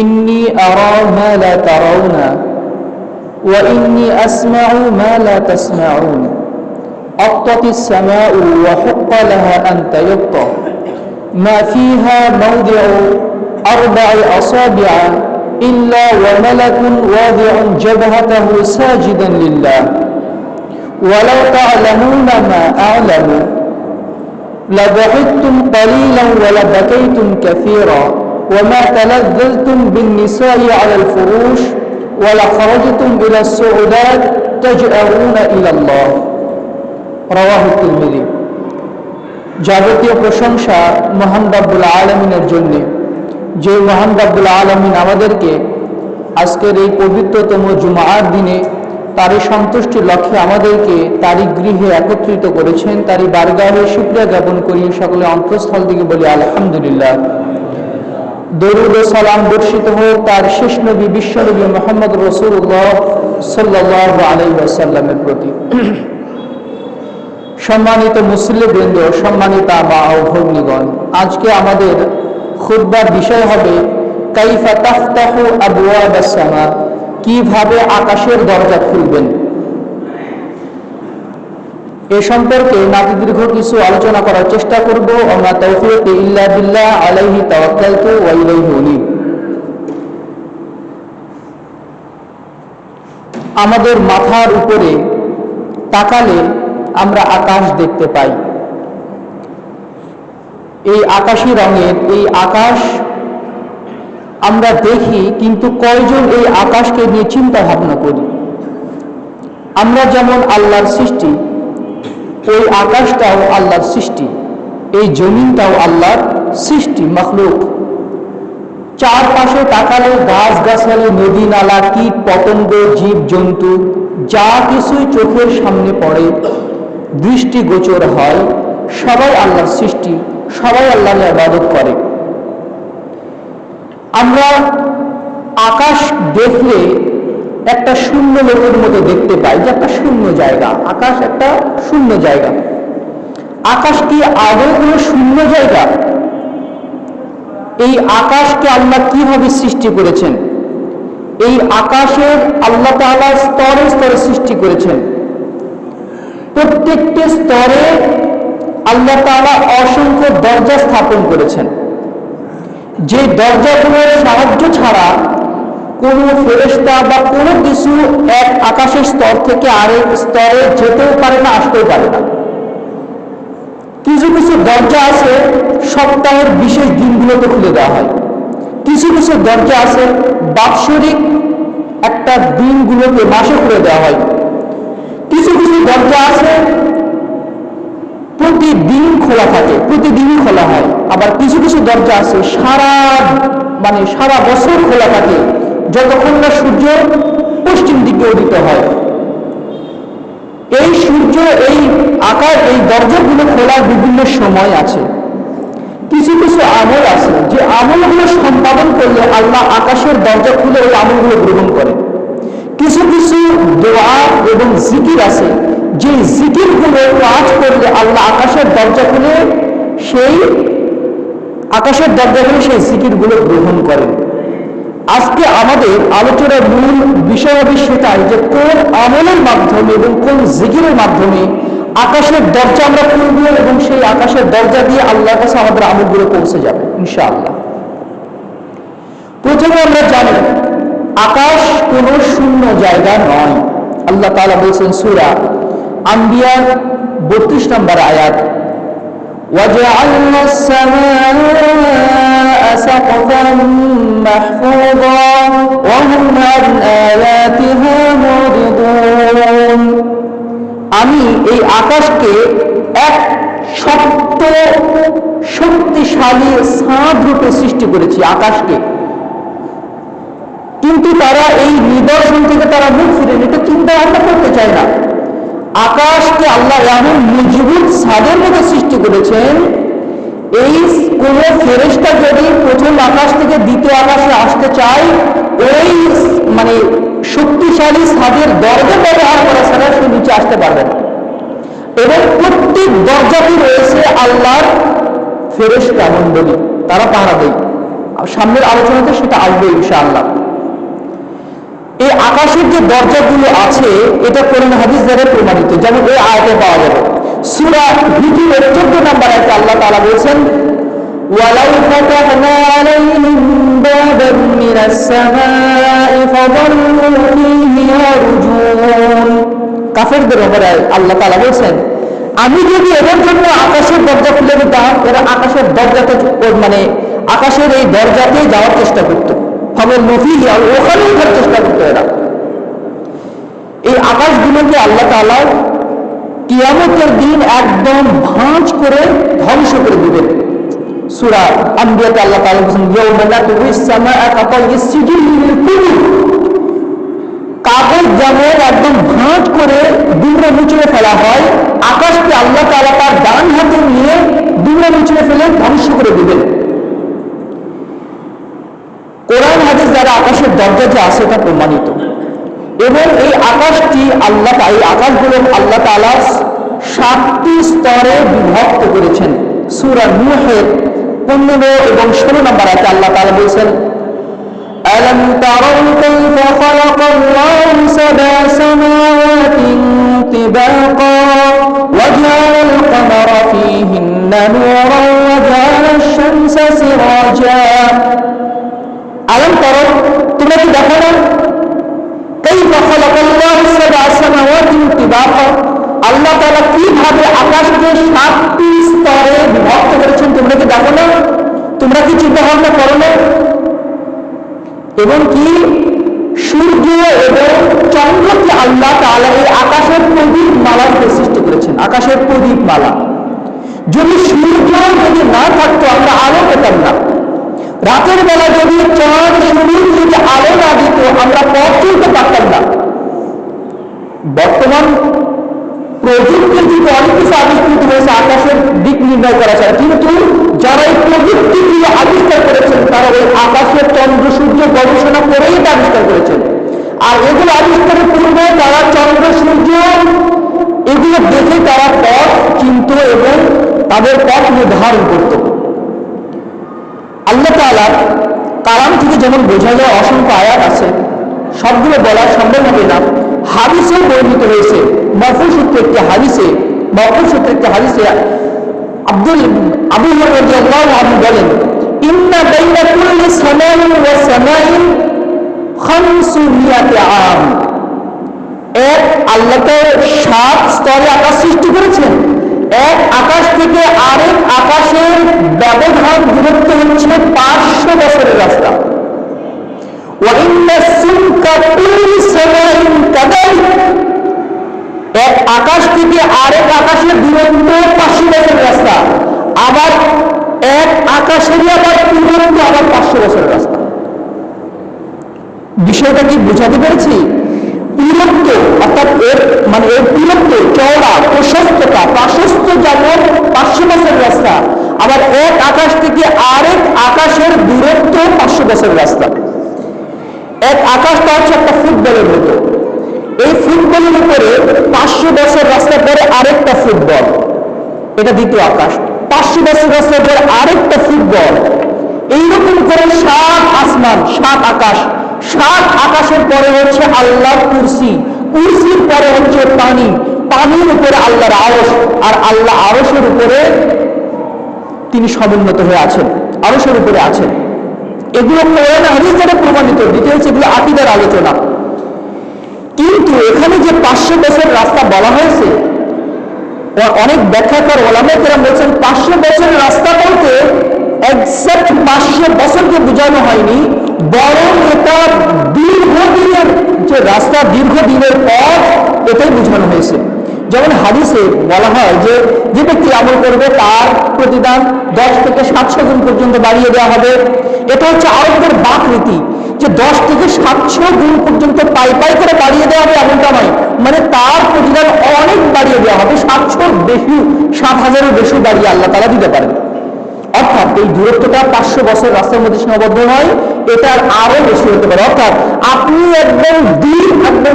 إني أرى ما لا ترون وإني أسمع ما لا تسمعون أطت السماء وحق لها أن تيطى ما فيها موضع 4 أصابع إلا وملك واضع جبهته ساجدا لله ولو تعلمون ما أعلم لضحكتم قليلا ولبكيتم كثيرا وما تلذذتم بالنساء على الفروش ولخرجتم إلى السعودات تجأرون إلى الله رواه الترمذي। যাবতীয় প্রশংসা মহান রব্বুল আলামিনের জন্য, যে মহান রব্বুল আলামিন আমাদেরকে আজকের এই পবিত্রতম জুমার দিনে তারই সন্তুষ্টির লক্ষ্যে আমাদেরকে তারই গৃহে একত্রিত করেছেন। তারই বারগাহে শুকরিয়া জ্ঞাপন করি, সকলে অন্তঃস্থল থেকে বলি আলহামদুলিল্লাহ। দরুদ ও সালাম বর্ষিত হোক তার শেষ নবী বিশ্বনবী মুহাম্মদ রাসূলুল্লাহ সাল্লাল্লাহু আলাইহি ওয়াসাল্লামের প্রতি। সম্মানিত মুসল্লিবৃন্দ, সম্মানিত মা ও ভগ্নীগণ, আজকে আমাদের খুতবার বিষয় হবে কাইফা তাফতাহু আবওয়াবাস সামা, কিভাবে আকাশের দরজা খুলবেন। এ সম্পর্কে নাতি দীর্ঘ কিছু আলোচনা করার চেষ্টা করব। ওমা তাওফীক ইল্লা বিল্লাহ আলাইহি তাওয়াক্কালতু ওয়া ইলাইহি উনীব। আমাদের মাথার উপরে তাকালে আমরা আকাশ দেখতে পাই। এই আকাশী রঙের এই আকাশ আমরা দেখি, কিন্তু কয়জন এই আকাশকে নিয়ে চিন্তা ভাবনা করি? আমরা যেমন আল্লাহর সৃষ্টি, ওই আকাশটাও আল্লাহর সৃষ্টি, এই জমিনটাও আল্লাহর সৃষ্টি, মাখলুক। চারপাশে তাকালে গাছ গাছালি, নদী নালা, কীট পতঙ্গ, জীব জন্তু যা কিছুই চোখের সামনে পড়ে, দৃষ্টিগোচর হয়, সবাই আল্লাহর সৃষ্টি, সবাই আল্লাহর ইবাদত করে। আমরা আকাশ দেখলে একটা শূন্য লোকের মতো দেখতে পাই, যে একটা শূন্য জায়গা। আকাশ একটা শূন্য জায়গা। আকাশ কি আদৌ কোনো শূন্য জায়গা? এই আকাশকে আল্লাহ কিভাবে সৃষ্টি করেছেন? এই আকাশের আল্লাহ তাআলা স্তরে স্তরে সৃষ্টি করেছেন। প্রত্যেকটি স্তরে আল্লাহ তাআলা অসংখ্য দরজা স্থাপন করেছেন, যে দরজাগুলোর সাহায্য ছাড়া কোনো ফেরেশতা বা কোনো কিছু এক আকাশের স্তর থেকে আরেক স্তরে যেতেও পারে না, আসতেও পারে না। কিছু কিছু দরজা আছে সপ্তাহের বিশেষ দিনগুলোতে খুলে দেওয়া হয়, কিছু কিছু দরজা আছে বাৎসরিক একটা দিনগুলোতে, মাসে খুলে দেওয়া হয়। কিছু কিছু দরজা আছে প্রতিদিন খোলা থাকে, প্রতিদিনই খোলা হয়। আবার কিছু কিছু দরজা আছে সারা বছর খোলা থাকে, যতক্ষণ না সূর্য পশ্চিম দিকে উদিত হয়। এই সূর্য, এই আকাশ, এই দরজাগুলো খোলার বিভিন্ন সময় আছে। কিছু কিছু আমল আছে, যে আমলগুলো সম্পাদন করলে আল্লাহ আকাশের দরজা খুলে ওই আমলগুলো গ্রহণ করে। কিছু কিছু দোয়া এবং জিকির আছে, যে জিকিরগুলো কাজ করলে আল্লাহ আকাশের দরজা খুলে সেই জিকিরগুলো গ্রহণ করেন। আজকে আমাদের আলোচনার মূল বিষয় হবে সেটাই, যে কোন আমলের মাধ্যমে এবং কোন জিকিরের মাধ্যমে আকাশের দরজা আমরা খুলব এবং সেই আকাশের দরজা দিয়ে আল্লাহর কাছে আমাদের আমলগুলো পৌঁছে যাবে ইনশাআল্লাহ। প্রথমে আমরা জানি আকাশ কোনো শূন্য জায়গা নয়। আল্লাহ তাআলা বলেছেন সূরা আম্বিয়া 32 নম্বর আয়াত, وَجَعَلْنَا السَّمَاءَ سَقْفًا مَحْفُوظًا وَهُمْ عَنْ آيَاتِهَا مُعْرِضُونَ। আমি এই আকাশকে এক শক্ত শক্তিশালী ছাদ রূপে সৃষ্টি করেছি আকাশকে, কিন্তু তারা এই নিদর্শন থেকে তারা মুখ ফিরে এটা চিন্তা ভাবনা করতে চায় না। আকাশকে আল্লাহ এমন মজবুত ছাদের মতো সৃষ্টি করেছেন, এই কোন ফেরেশতা যদি প্রথম আকাশ থেকে দ্বিতীয় আকাশে আসতে চায়, ওই শক্তিশালী ছাদের দরজা ব্যবহার করা ছাড়া সে নিচে আসতে পারবে না। এবং প্রত্যেক দরজাটি রয়েছে আল্লাহর ফেরেশতা মণ্ডলী, তারা পাহারা দেয়। সামনের আলোচনাতে সেটা আসবে ইনশাআল্লাহ। এই আকাশের যে দরজাগুলো আছে এটা কোরআন হাদিস দ্বারা প্রমাণিত, যেমন এই আয়াতে পাওয়া যাবে। সূরা হিজরের 14 নম্বর আয়াতে আল্লাহ তাআলা বলেছেন, ওয়ালাউ ফাতাহনা আলাইহিম বাবান মিনাস সামাই ফাযাল্লু ফীহি ইয়ারজুন। কাফেরদের ব্যাপারে আল্লাহ তাআলা বলেছেন, আমি যদি এদের জন্য আকাশের দরজা খুলে দিতাম, এরা আকাশের দরজাতে মানে আকাশের এই দরজাতে যাওয়ার চেষ্টা করত, ফাযাল্লু ফীহি, আর ওখানেই যাওয়ার চেষ্টা করত এরা। এই আকাশগুলোকে আল্লাহ তাআলা কিয়ামতের দিন একদম ভাঁজ করে ধ্বংস করে দিবেন। সূরা আম্বিয়াতে আল্লাহ তাআলা বলেছেন, ইয়াউমা নাতুইস সামাআ কাতাইস সিজিল কুতুব। কাগজ যেমন একদম ভাঁজ করে দুমড়ে মুচড়ে ফেলা হয়, আকাশকে আল্লাহ তাআলা তার ডান হাতে নিয়ে দুমড়ে মুচড়ে ফেলে ধ্বংস করে দিবেন। কোরআন হাদিস দ্বারা আকাশের দরজা যে আছে তা প্রমাণিত, এবং এই আকাশটি এই আকাশগুলো আল্লাহ তাআলা 7টি স্তরে বিভক্ত করেছেন। সূরা নূহের 15 এবং 16 নম্বর আয়াতে আল্লাহ তাআলা বলেছেন, আলাম তারাউ কাইফা খালাকাল্লাহু সাবআ সামাওয়াতিন তিবাকা ওয়া জাআলাল কামারা ফীহিন্না নূরান ওয়া জাআলাশ শামসা সিরাজা। আলাম তারাউ, তোমরা কি দেখো না, কাইফা খালাকাল্লাহু সাবআ সামাওয়াতিন তিবাকা, আল্লাহ তাআলা কিভাবে আকাশকে 7টি স্তরে বিভক্ত করেছেন, তোমরা কি দেখো না? তোমরা কি চিন্তা ভাবনা করো না? এবং কি সূর্য এবং চন্দ্রকে আল্লাহ তাআলা এই আকাশের প্রদীপ মালাকে সৃষ্টি করেছেন, আকাশের প্রদীপ মালা। যদি সূর্য যদি না থাকতো আমরা আলো পেতাম না, রাতের বেলা যদি চাঁদ সূর্য যদি আলো না দিত আমরা পথ চলতে পারতাম না। বর্তমান প্রযুক্তির যুগে অনেক কিছু আবিষ্কৃত হয়েছে আকাশের দিক নির্ণয় করা যায়, কিন্তু যারা এই প্রযুক্তিগুলো আবিষ্কার করেছেন তারা ওই আকাশের চন্দ্র সূর্য গবেষণা করেই এটা আবিষ্কার করেছেন। আর এগুলো আবিষ্কারের পূর্বে তারা চন্দ্র সূর্য এগুলো দেখে তারা পথ চিনত এবং তাদের পথ নির্ধারণ করত। আল্লাহ তাআলা কালাম থেকে যেমন বোঝা যায় অসংখ্য আয়াত আছে, সবগুলো বলা সম্ভব হবে না। হাদিসে বর্ণিত হয়েছে, মারফু সূত্রে একটি হাদিসে আবু হুরায়রা রাদিয়াল্লাহু আনহু বলেন, ইন্না বাইনা কুল্লি সামাইন ওয়া সামাইন 500 আম। এক আল্লাহ তাআলা 7 স্তরে আকাশ সৃষ্টি করেছেন, এক আকাশ থেকে আরেক আকাশের ব্যবধান দূরত্ব হচ্ছে 500 বছরের রাস্তা। এক আকাশ থেকে আরেক আকাশের দূরত্ব 500 বছরের রাস্তা, আবার এক আকাশেরই আবার দূরত্ব আবার 500 বছরের রাস্তা। বিষয়টা কি বুঝাতে পেরেছি? দূরত্ব অর্থাৎ এর দূরত্ব, চওড়া, প্রশস্ততা, প্রশস্ত যেমন 500 বছরের রাস্তা, আবার এক আকাশ থেকে আরেক আকাশের দূরত্ব 500 বছরের রাস্তা। এক আকাশটা হচ্ছে একটা ফুটবলের মতো, এই ফুটবলের উপরে 500 বছর রাস্তা পরে আরেকটা ফুটবল, এটা দ্বিতীয় আকাশ। 500 বছর রাস্তা পরে আরেকটা ফুটবল, এইরকম করে 7 আসমান, 7 আকাশ, 7 আকাশের পরে হচ্ছে আল্লাহর কুরসি, কুরসির পরে হচ্ছে পানি, পানির উপরে আল্লাহর আরশ, আর আল্লাহ আরশের উপরে তিনি সমুন্নত হয়ে আছেন, আরশের উপরে আছেন। এগুলো কোরআন হাদিস দ্বারা প্রমাণিত, দ্বিতীয় হচ্ছে এগুলো আকীদার আলোচনা। কিন্তু এখানে যে 500 বছর রাস্তা বলা হয়েছে, অনেক ব্যাখ্যাকার ওলামায়ে কেরাম বলছেন 500 বছরের রাস্তা বলতে এক্সাক্ট 500 বছরকে বোঝানো হয়নি, বরং এটা দীর্ঘদিনের যে রাস্তা, দীর্ঘদিনের পথ, এটাই বোঝানো হয়েছে। যেমন হাদিসে বলা হয় যে যে ব্যক্তি আমল করবে তার প্রতিদান 10 থেকে 700 গুণ পর্যন্ত বাড়িয়ে দেওয়া হবে। এটা হচ্ছে আরবদের বাক রীতি যে 10 থেকে 700 গুণ পর্যন্ত পাই করে বাড়িয়ে দেওয়া হবে, এমনটা নয়, মানে তার প্রতিদান অনেক বাড়িয়ে দেওয়া হবে, 700 বেশি, 7000-এর বেশি বাড়িয়ে আল্লাহ তাআলা দিতে পারেন। অর্থাৎ এই দূরত্বটা 500 বছর রাস্তার মধ্যে সীমাবদ্ধ নয়, এটার আরো বেশি হতে পারে। অর্থাৎ আপনি একদম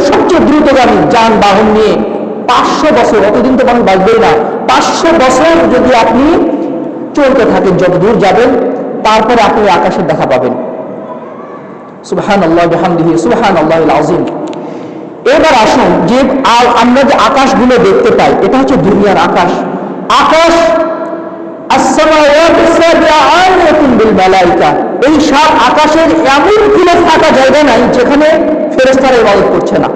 সবচেয়ে দ্রুতগামী যানবাহন নিয়ে 500 বছর, অতদিন তো মানুষ বাঁচবেই না, 500 বছর যদি আপনি চলতে থাকেন, যত দূর যাবেন তারপরে আপনি আকাশের দেখা পাবেন। সুবহানাল্লাহ বিহামদিহি সুবহানাল্লাহিল আযীম। এবার আসুন যে আমরা যে আকাশগুলো দেখতে পাই, এটা হচ্ছে দুনিয়ার আকাশ। আকাশ as-samawati as-sab'a আমিরাতুন বিল মালাইকা, এই সাত আকাশের এমন কোনো ফাঁকা জায়গা নাই যেখানে ফেরেশতারা ইবাদত করছে না।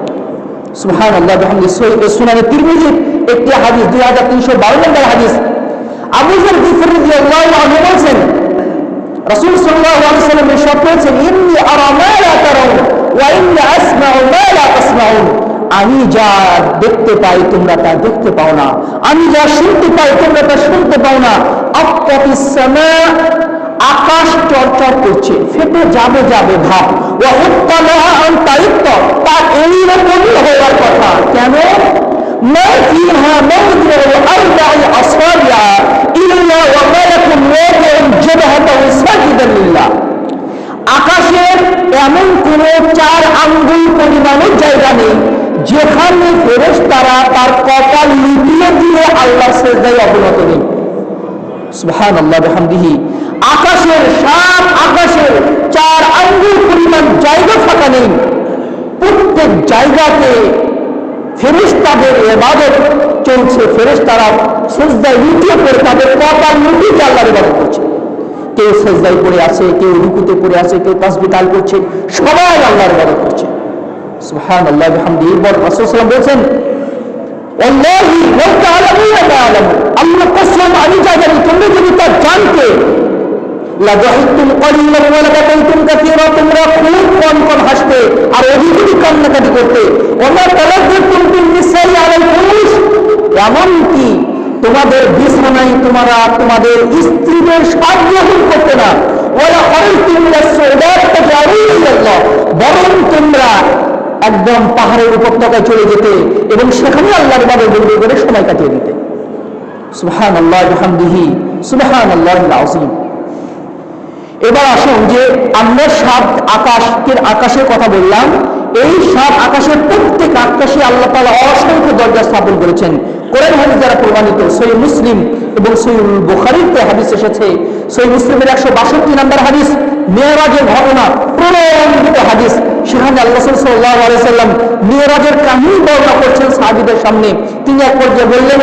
সুবহানাল্লাহ বিহামদিহি। সুনানে তিরমিজির একটি হাদিস, 2352 নম্বর হাদিস, আবু যর গিফরি রাদিয়াল্লাহু আনহু বলেন, রাসূল সাল্লাল্লাহু আলাইহি ওয়াসাল্লাম ইরশাদ করেছেন, ইন্নী আরা মা লা তারাউন ওয়া ইন্নী আসমাউ মা লা তাসমাউন, আমি যা দেখতে পাই তোমরা তা দেখতে পাও না, আমি যা শুনতে পাই তোমরা তা শুনতে পাও না। আফতাতিস সামা, আকাশ চড়চড় করছে, ফেটে যাবে যাবে ভাব। ওয়া হুত্তালাহা আন তাইত্ত, তার এইরকম হওয়ার কথা। কেন? মা ফিহা মাওদিউ আরবা'i আসফারিয়া ইল্লা ওয়া মালাকুন ওয়াদি'un জাবহাতাহু সাজিদান লিল্লাহ, আকাশের এমন কোন 4 আঙ্গুল পরিমাণও জায়গা নেই যেখানে ফেরেশতারা তার কপাল লুটিয়ে দিয়ে আল্লাহর সিজদায় অবনত নেই। সুবহানাল্লাহ বিহামদিহি। আকাশের সাত আকাশের 4 আঙ্গুল পরিমাণ জায়গা ফাঁকা নেই, প্রত্যেক জায়গাতে ফেরেশতাদের ইবাদত চলছে। ফেরেশতারা সিজদায় লুটিয়ে পড়ে তাদের কপাল লুটিয়ে আল্লাহর ইবাদত করছে। কেউ সিজদায় পড়ে আছে, কেউ রুকুতে পড়ে আছে, কেউ তাসবিহ তাল করছে, সবাই আল্লাহর ইবাদত করছে। সুবহানাল্লাহ বিহামদিহি। রাসূল সাল্লাল্লাহু আলাইহি ওয়াসাল্লাম বলেছেন, ওয়াল্লাহি লাউ তা'লামুনা মা আ'লামু, আল্লাহ কসম আমি যা জানি তোমরা যদি তা জানতে, লা দাহিকতুম কলিলান ওয়া লা বাকাইতুম কাসীরা, তোমরা খুব কম কম হাসতে আর অধিক অধিক কান্নাকাটি করতে। ওয়া মা তালাজ্জাতুম বিন নিসাই আলাল ফুরুশ, এমনকি তোমাদের বিছানায় তোমরা তোমাদের স্ত্রীদের স্বাদ গ্রহণ করতে না। ওয়া লা খারাজতুম ইলা সুউদাত তাজাউরু ইলাল্লাহ, বরং তোমরা একদম পাহাড়ের উপত্যকায় চলে যেতে এবং সেখানে আল্লাহর ইবাদত বন্দেগি করে সময় কাটিয়ে দিতে। সুবহানাল্লাহ বিহামদিহি সুবহানাল্লাহিল আযীম। এবার আসুন যে আমরা সাত আকাশের কথা বললাম, এই সাত আকাশের প্রত্যেক আকাশে আল্লাহ তাআলা অসংখ্য দরজা স্থাপন করেছেন। কোরআন হাদিস দ্বারা প্রমাণিত। সহিহ মুসলিম এবং সহিহ বুখারীতে হাদিস এসেছে। সহিহ মুসলিমের 162 নম্বর হাদিস, মিরাজের ঘটনা, প্রমাণিত হাদিস। সেখানে আল্লাহ সাল্লাল্লাহু আলাইহি ওয়াসাল্লাম মিরাজের কাহিনী বর্ণনা করছেন সাহাবীদের সামনে। তিনি এক পর্যায়ে বললেন,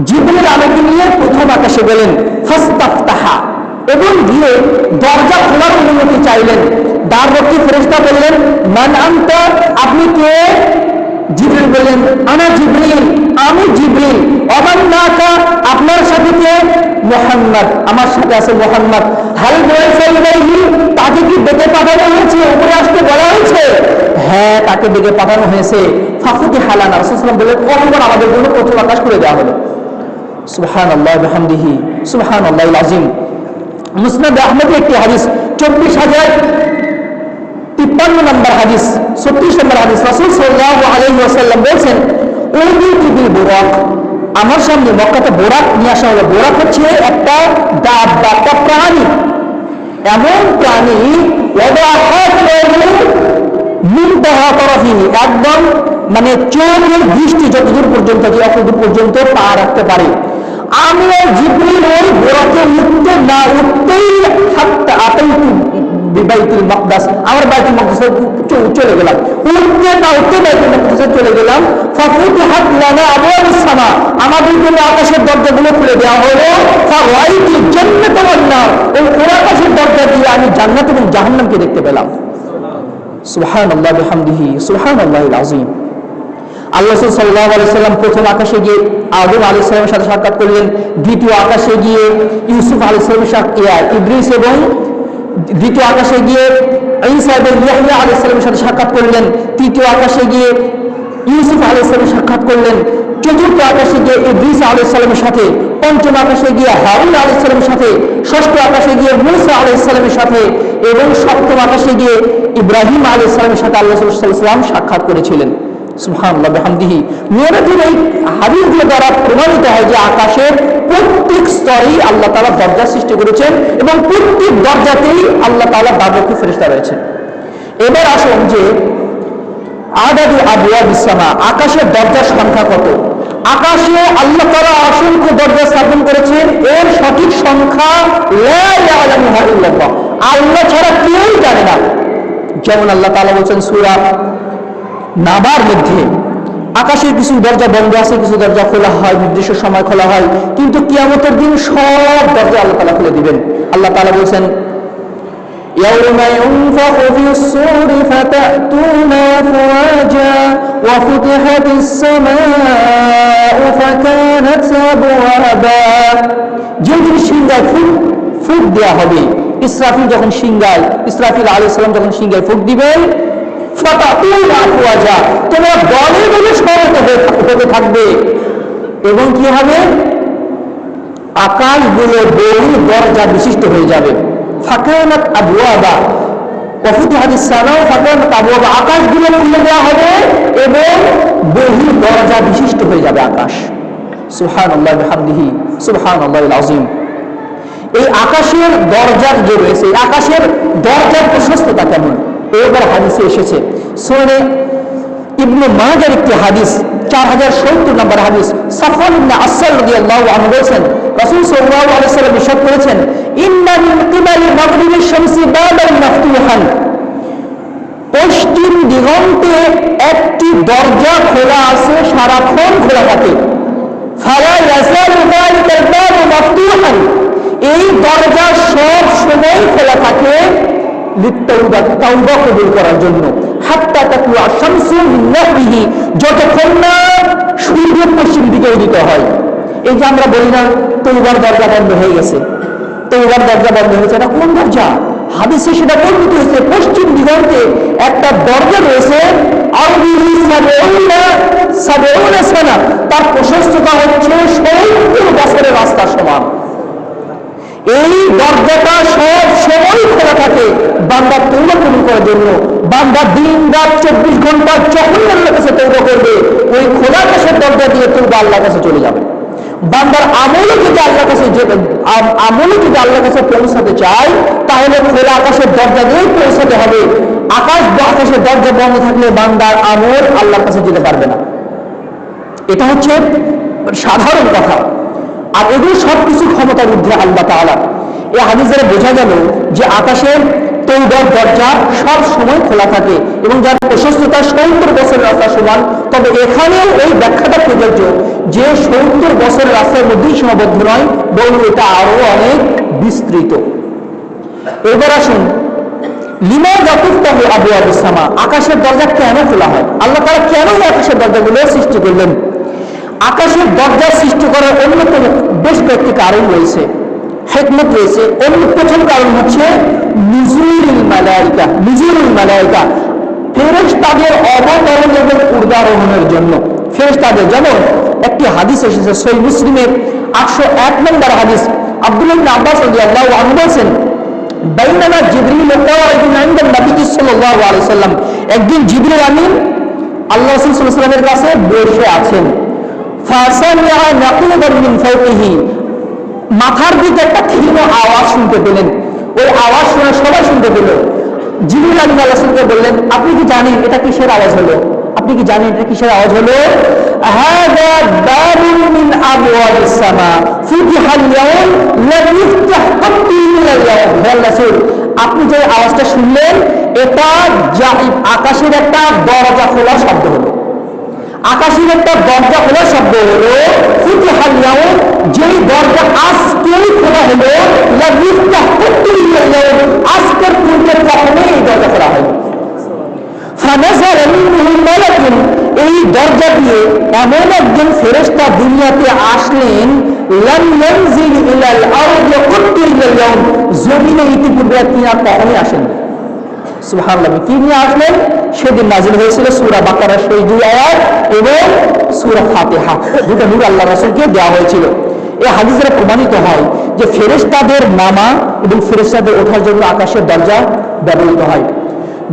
জিবরিল আমাকে নিয়ে প্রথম আকাশে গেলেন, ফাস্তাফতাহা, এবং গিয়ে দরজা খোলার অনুমতি চাইলেন। দ্বাররক্ষী ফেরেশতা বললেন, মান আনতা, আপনি কে? জিবরিল বললেন, আনা জিবরিল, আমি জিবরিল। ওমান মাকা, আপনার সাথে কে? মুহাম্মদ, আমার সাথে আছে মুহাম্মদ। হাল বুইসা ইলাইহি, তাকে কি ডেকে পাঠানো হয়েছে, উপরে আসতে বলা হয়েছে? হ্যাঁ, তাকে ডেকে পাঠানো হয়েছে। ফাফুতিহা লানা, রাসূল সাল্লাল্লাহু আলাইহি ওয়াসাল্লাম বললেন, অতঃপর আমাদের জন্য প্রথম আকাশ করে দেওয়া হলো। সুবহানাল্লাহ বিহামদিহি সুবহানাল্লাহিল আযীম। মুসনাদ আহমদ একটি হাদিস, 24053 নম্বর হাদিস, 36 নম্বর হাদিস, রাসূল সাল্লাল্লাহু আলাইহি ওয়াসাল্লাম বলেছেন, উযিতু বিল বুরাক, আমার সামনে মক্কাতে বোরাক নিয়ে আসা হলো। বোরাক হচ্ছে একটা দাব্বা, একটা প্রাণী, এমন প্রাণী একদম মানে চোখের দৃষ্টি যতদূর পর্যন্ত, যতদূর পর্যন্ত পা রাখতে পারে। আমি জিবরিল ওই বোরাকে উঠতে না উঠতেই হাত্তা আতাইতু বিবাইতুল মাকদাস, আমার বাইতুল মাকদাসে চলে গেলাম। উঠতে না উঠতে বাইতুল মাকদাসে চলে গেলাম। ফাফুতিহাত লানা আবওয়াবুস সামা, আমাদের জন্য আকাশের দরজাগুলো খুলে দেওয়া হলো। ফারাইতুল জান্নাতা ওয়ান নার, ওই আকাশের দরজা দিয়ে আমি জান্নাত এবং জাহান্নামকে দেখতে পেলাম। সুবহানাল্লাহ বিহামদিহি সুবহানাল্লাহিল আযীম। আল্লাহ সাল্লাল্লাহু আলাইহি ওয়াসাল্লাম প্রথম আকাশে গিয়ে আদম আলাইহিস সালামের সাথে সাক্ষাৎ করলেন, দ্বিতীয় আকাশে গিয়ে ইউসুফ আলাইহিস সালামের সাথে ইদ্রিস, এবং দ্বিতীয় আকাশে গিয়ে ঈসা এবং ইয়াহইয়া আলাইহিস সালামের সাথে সাক্ষাৎ করলেন, তৃতীয় আকাশে গিয়ে ইউসুফ আলাইহিস সালামের সাক্ষাৎ করলেন, চতুর্থ আকাশে গিয়ে ইদ্রিস আলাইহিস সালামের সাথে, পঞ্চম আকাশে গিয়ে হারুন আলাইহিস সালামের সাথে, ষষ্ঠ আকাশে গিয়ে মূসা আলাইহিস সালামের সাথে, এবং সপ্তম আকাশে গিয়ে ইব্রাহিম আলাইহিস সালামের সাথে আল্লাহ সাল্লাল্লাহু আলাইহি ওয়াসাল্লাম সাক্ষাৎ করেছিলেন। সুবহানাল্লাহ বিহামদিহি। মিরাজের এই হাদিসগুলো দ্বারা প্রমাণিত হয় যে আকাশের প্রত্যেক স্তরেই আল্লাহ তাআলা দরজা সৃষ্টি করেছেন এবং প্রত্যেক দরজাতেই আল্লাহ তাআলা দ্বাররক্ষী ফেরেশতা রয়েছেন। এবার আসুন যে আদাদু আবওয়াবিস সামা, আকাশের দরজার সংখ্যা কত? আকাশে আল্লাহ তাআলা অসংখ্য দরজা স্থাপন করেছেন, এর সঠিক সংখ্যা লা ইয়ালামুহা ইল্লাল্লাহ, আল্লাহ ছাড়া কেউই জানে না। যেমন আল্লাহ তাআলা বলেছেন সূরা নাবার মধ্যে, আকাশের কিছু দরজা বন্ধ আছে, কিছু দরজা খোলা হয়, নির্দিষ্ট সময় খোলা হয়, কিন্তু কিয়ামতের দিন সব দরজা আল্লাহ তাআলা খুলে দিবেন। আল্লাহ তাআলা বলেছেন يوم ينفخ في الصور فتأتون أفواجا وفتحت السماء فكانت أبوابا। যেদিন সিংহায় ফুঁক দেওয়া হবে, ইসরাফিল যখন সিংহায়, ইসরাফিল আলাইহিস সালাম যখন সিংহায় ফুঁক দিবেন, ফাতাতুনা আফওয়াজা, তোমরা দলে দলে সমবেত হতে থাকবে, এবং কি হবে, আকাশগুলো বহু দরজা বিশিষ্ট হয়ে যাবে। ফাকানাত আবওয়াবা ওয়া ফুতিহাতিস সামাউ ফাকানাত আবওয়াবা, আকাশগুলো খুলে দেওয়া হবে এবং বহু দরজা বিশিষ্ট হয়ে যাবে আকাশ। সুবহানাল্লাহি ওয়া বিহামদিহি সুবহানাল্লাহিল আযীম। এই আকাশের দরজার যে রয়েছে, আকাশের দরজার প্রশস্ততা কেমন, এবার হাদিসে এসেছে। সুনানে ইবনে মাজার একটি হাদিস, 4070 নম্বর হাদিস, সাফওয়ান ইবনে আসসাল রাদিয়াল্লাহু আনহু বলেছেন, রাসূল সাল্লাল্লাহু আলাইহি ওয়াসাল্লাম ইরশাদ করেছেন, ইন্না মিন কিবালি মাগরিবিশ শামসি বাবান মাফতুহান, পশ্চিম দিগন্তে একটি দরজা খোলা আছে, সারাক্ষণ খোলা থাকে। ফালা ইয়াসালু যালিকাল বাবু মাফতুহান, এই দরজা সব সময় খোলা থাকে লিত্তাওবা, তাওবা কবুল করার জন্য। হাত্তা তাতলুআ শামসু মিন নাহরিহি, যতক্ষণ না সূর্য পশ্চিম দিকে উদিত হয়। এই যে আমরা বলি না তওবার দরজা বন্ধ হয়ে গেছে, তওবার দরজা বন্ধ হয়েছে, না কোন দরজা? হাদিসে সেটা বর্ণিত হয়েছে, পশ্চিম দিগন্তে একটা দরজা রয়েছে, আরবিহি সাবউনা সানা, তার প্রশস্ততা হচ্ছে 70 বছরের রাস্তা সমান। এই দরজাটা সব সময় খোলা থাকে বান্দা তওবা কবুল করার জন্য। বান্দা দিন রাত 24 ঘন্টা যখন আল্লাহর কাছে তওবা করবে, ওই খোলা আকাশের দরজা দিয়ে তওবা আল্লাহর কাছে চলে যাবে। বান্দার আমলে যদি আল্লাহর কাছে পৌঁছাতে চায়, তাহলে খোলা আকাশের দরজা দিয়ে পৌঁছাতে হবে। আকাশের দরজা বন্ধ থাকলে বান্দার আমল আল্লাহর কাছে যেতে পারবে না। এটা হচ্ছে সাধারণ কথা, আর এগুলো সবকিছু ক্ষমতার ঊর্ধ্বে আল্লাহ তাআলা। এই হাদিস দ্বারা বোঝা গেল যে আকাশের তওবার দরজা সব সময় খোলা থাকে এবং যার প্রশস্ততা 70 বছরের রাস্তা সমান। তবে এখানেও ওই ব্যাখ্যাটা প্রযোজ্য যে 70 বছরের রাস্তার মধ্যেই সীমাবদ্ধ নয়, বরং এটা আরো অনেক বিস্তৃত। এবার আসুন, লিমাযা তুফতাহু আবওয়াবুস সামা, আকাশের দরজা কেন খোলা হয়? আল্লাহ তাআলা কেন এই আকাশের দরজাগুলো সৃষ্টি করলেন? আকাশের দরজা সৃষ্টি করার অন্যতম বেশ কয়েকটি কারণ রয়েছে, হিকমত রয়েছে। প্রথম কারণ হচ্ছে নুজুলুল মালায়েকা, ফেরেশতাদের অবতরণ এবং ঊর্ধ্বারোহণের জন্য। ফেরেশতাদের, যেমন একটি হাদিস এসেছে সহিহ মুসলিমের 801 নম্বর হাদিস, আব্দুল্লাহ ইবনে আব্বাস রাদিয়াল্লাহু আনহু বলেছেন, বাইনামা জিবরিল কাওয়াইদুন ইনদা নবী সাল্লাল্লাহু আলাইহি ওয়াসাল্লাম, একদিন জিবরিল আমিন আল্লাহ রাসূল সাল্লাল্লাহু আলাইহি ওয়াসাল্লামের কাছে বসে আছেন। ফাসামিআ নাকুবান মিন ফাওকিহি, মাথার দিকে একটা ক্ষীণ আওয়াজ শুনতে পেলেন। ওই আওয়াজ শুনে সবাই শুনতে পেল। জিবরিল আমিন আল্লাহ রাসূলকে বললেন, আপনি কি জানেন এটা কিসের আওয়াজ হলো? আপনি কি জানেন এটা কিসের আওয়াজ হলো? হাযা বাবুন মিন আবওয়াবিস সামা ফুতিহাল ইয়াউম লা ইফতাহ কাত্তু মিনাল ইয়াউম। হে রাসূল, আপনি যে আওয়াজটা শুনলেন, এটা আকাশের একটা দরজা খোলার শব্দ হলো। আকাশের একটা দরজা খোলার শব্দ হলো ফুতিহাল ইয়াউম, যেই দরজা আজকেই খোলা হলো, লা ইফতাহ কাত্তু মিনাল ইয়াউম, আজকের পূর্বে কখনোই এই দরজা খোলা হয়নি। ফানাযারা মিনহু মালাকুন, এই দরজা দিয়ে এমন একজন ফেরেশতা দুনিয়াতে আসলেন, লাম ইয়ানজিল ইলাল আরদি কাত্তু ইলাল ইয়াউম, জমিনে ইতিপূর্বে তিনি আর কখনোই আসেননি। সুবহানাল্লাহ। কি নিয়ে আসলেন? সেদিন নাজিল হয়েছিল সূরা বাকারার সেই 2 আয়াত এবং সূরা ফাতিহা, দুটো নূর আল্লাহ রাসূলকে দেওয়া হয়েছিল। এই হাদিস দ্বারা প্রমাণিত হয় যে ফেরেশতাদের নামা এবং ফেরেশতাদের ওঠার জন্য আকাশের দরজা ব্যবহৃত হয়।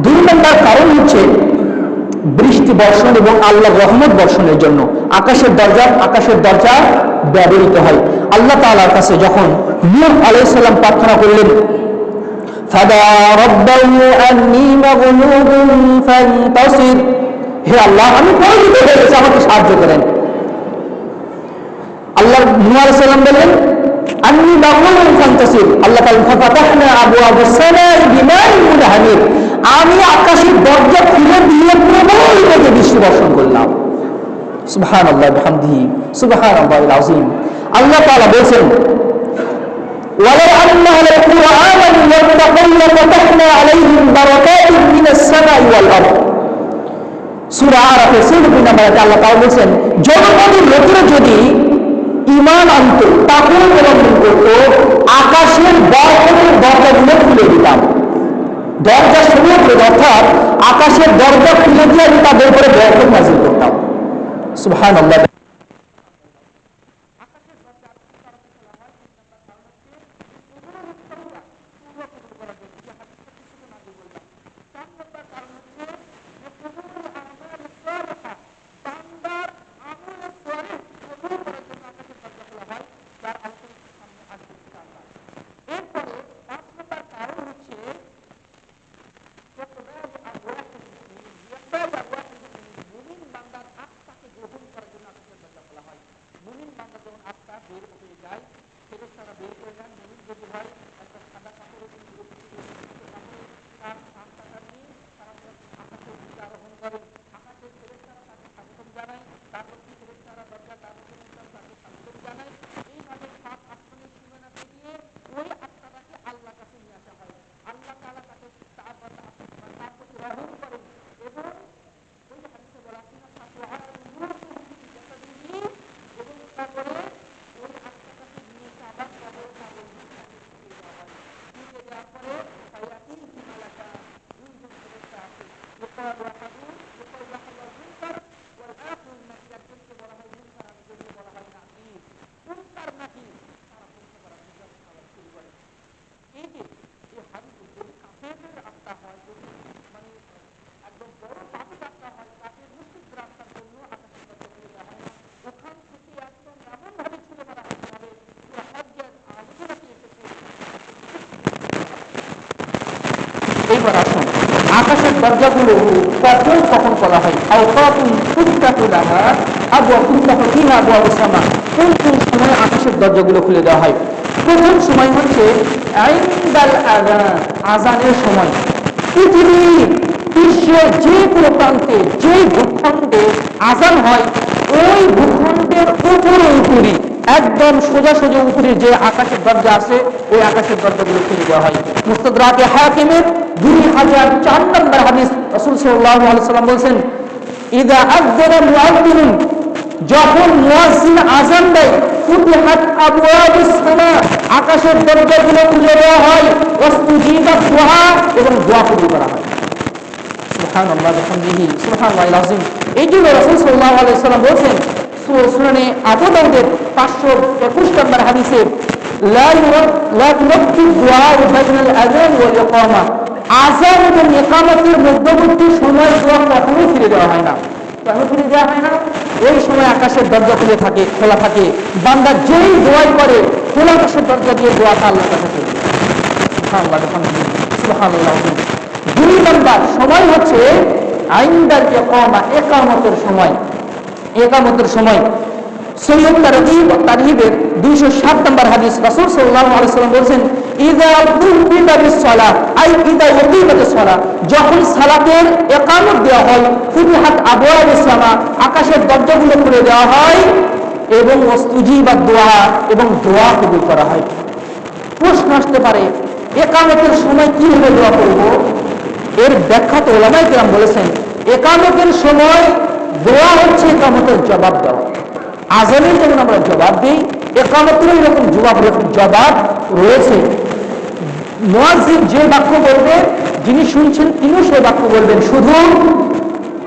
2 নম্বর কারণ হচ্ছে বৃষ্টি বর্ষণ এবং আল্লাহর রহমত বর্ষণের জন্য আকাশের দরজা ব্যবহৃত হয়। আল্লাহ তাআলার কাছে যখন নূহ আলাইহিস সালাম প্রার্থনা করলেন, ফাদা রাব্বাহু আন্নী মাগলুবুন ফান্তাসির, হে আল্লাহ আমি পরাজিত হয়ে গেছি, আমাকে সাহায্য করেন। আল্লাহ নূহ আলাইহিস সালাম বলেন আন্নী মাগলুবুন ফান্তাসির, আল্লাহ তাআলা ফাতাহনা আবওয়াবাস সামাই বিমাইন মুনহামির, আমি আকাশের দরজা খুলে দিয়ে প্রবল বেগে বৃষ্টি বর্ষণ করলাম। সুবহানাল্লাহ বিহামদিহি সুবহানাল্লাহিল আযীম। আল্লাহ তাআলা বলেন ওয়ালাউ আন্না আলাল কুরআনা ইয়াত্তাকুন লাফাতাহনা আলাইহিম বারাকাতিন মিনাস সামাই ওয়াল আরদ। সূরা আরাফের 96 নম্বর আয়াতে আল্লাহ তাআলা বলেন জনপদের লোকেরা যদি ঈমান আনত, তাকওয়া অবলম্বন করত, আকাশের বরকতের দরজাগুলো খুলে দিতাম। দরজা সরিয়ে দিলে অর্থাৎ আকাশের দরজা খুলে দিয়ে আমি তাদের উপরে বরকত নাযিল করতাম। সুবহানাল্লাহ। এইবার আসুন আকাশের দরজাগুলো কখন কখন খোলা হয়, আওকাতুন তুফতাহু লাহা আবওয়াবুন ফিহা আবওয়াবুস সামা, কোন কোন সময় আকাশের দরজাগুলো খুলে দেওয়া হয়। প্রথম সময় হচ্ছে ইনদাল আযান, আযানের সময়। পৃথিবীর বিশ্বের যে কোনো প্রান্তে যে ভূখণ্ডে আযান হয়, ওই ভূখণ্ডের উপরে একদম সোজাসুজি উপরে যে আকাশের দরজা আছে, ওই আকাশের দরজাগুলো খুলে দেওয়া হয়। মুস্তাদরাকে হাকিমের 2004 নম্বর হাদিস, রাসূল সাল্লাল্লাহু আলাইহি ওয়াসাল্লাম বলেন ইযা আযানা মুআযযিন, যখন মুয়াজ্জিন আযান দেয়, ফুতিহাত আবওয়াবুস সামা, আকাশের দরজাগুলো খুলে দেওয়া হয়, ওয়াস্তুজিবাত দুআ, এবং দোয়া কবুল করা হয়। সুবহানাল্লাহ বিহামদিহি সুবহানাল্লাহিল আযীম। এই জন্য রাসূল সাল্লাল্লাহু আলাইহি ওয়াসাল্লাম বলেন সুনানে আবু দাউদের 521 নম্বর হাদিসে লা তুরাক্কি দুআ বাইনাল আযান ওয়াল ইকামা, আযান এবং ইকামতের মধ্যবর্তী সময় দোয়া কখনোই ফিরে দেওয়া হয় না। কেন ফিরে দেওয়া হয় না? ওই সময় আকাশের দরজা খোলা থাকে, বান্দা যেই দোয়াই করে খোলা আকাশের দরজা দিয়ে দোয়াটা আল্লাহর কাছে চলে যায়। সুবহানাল্লাহ সুবহানাল্লাহ। 2 নম্বর সময় হচ্ছে ইনদাল ইকামা, ইকামতের সময়। ইকামতের সময় সহিহ তারহিবের 207 নম্বর হাদিস, রাসূল সাল্লাল্লাহু আলাইহি ওয়াসাল্লাম বলেন ইযা কুতিবা বিস-সালাহ আই ইযা উকিমাতিস সালাহ, যখন সালাতের ইকামত দেওয়া হয়, ফুতিহাত আবওয়াবুস সামা, আকাশের দরজাগুলো খুলে দেওয়া হয়, এবং ওয়াস্তুজিবাত দুআ, এবং দোয়া কবুল করা হয়। প্রশ্ন আসতে পারে ইকামতের সময় কিভাবে দোয়া করব? এর ব্যাখ্যা তো উলামায়ে কেরাম বলেছেন ইকামতের সময় দোয়া হচ্ছে ইকামতের জবাব দেওয়া। আযানের যেমন আমরা জবাব দিই, ইকামতেরও এরকম জবাব রয়েছে। মুয়াজ্জিন যে বাক্য বলবে, যিনি শুনছেন তিনিও সেই বাক্য বলবেন। শুধু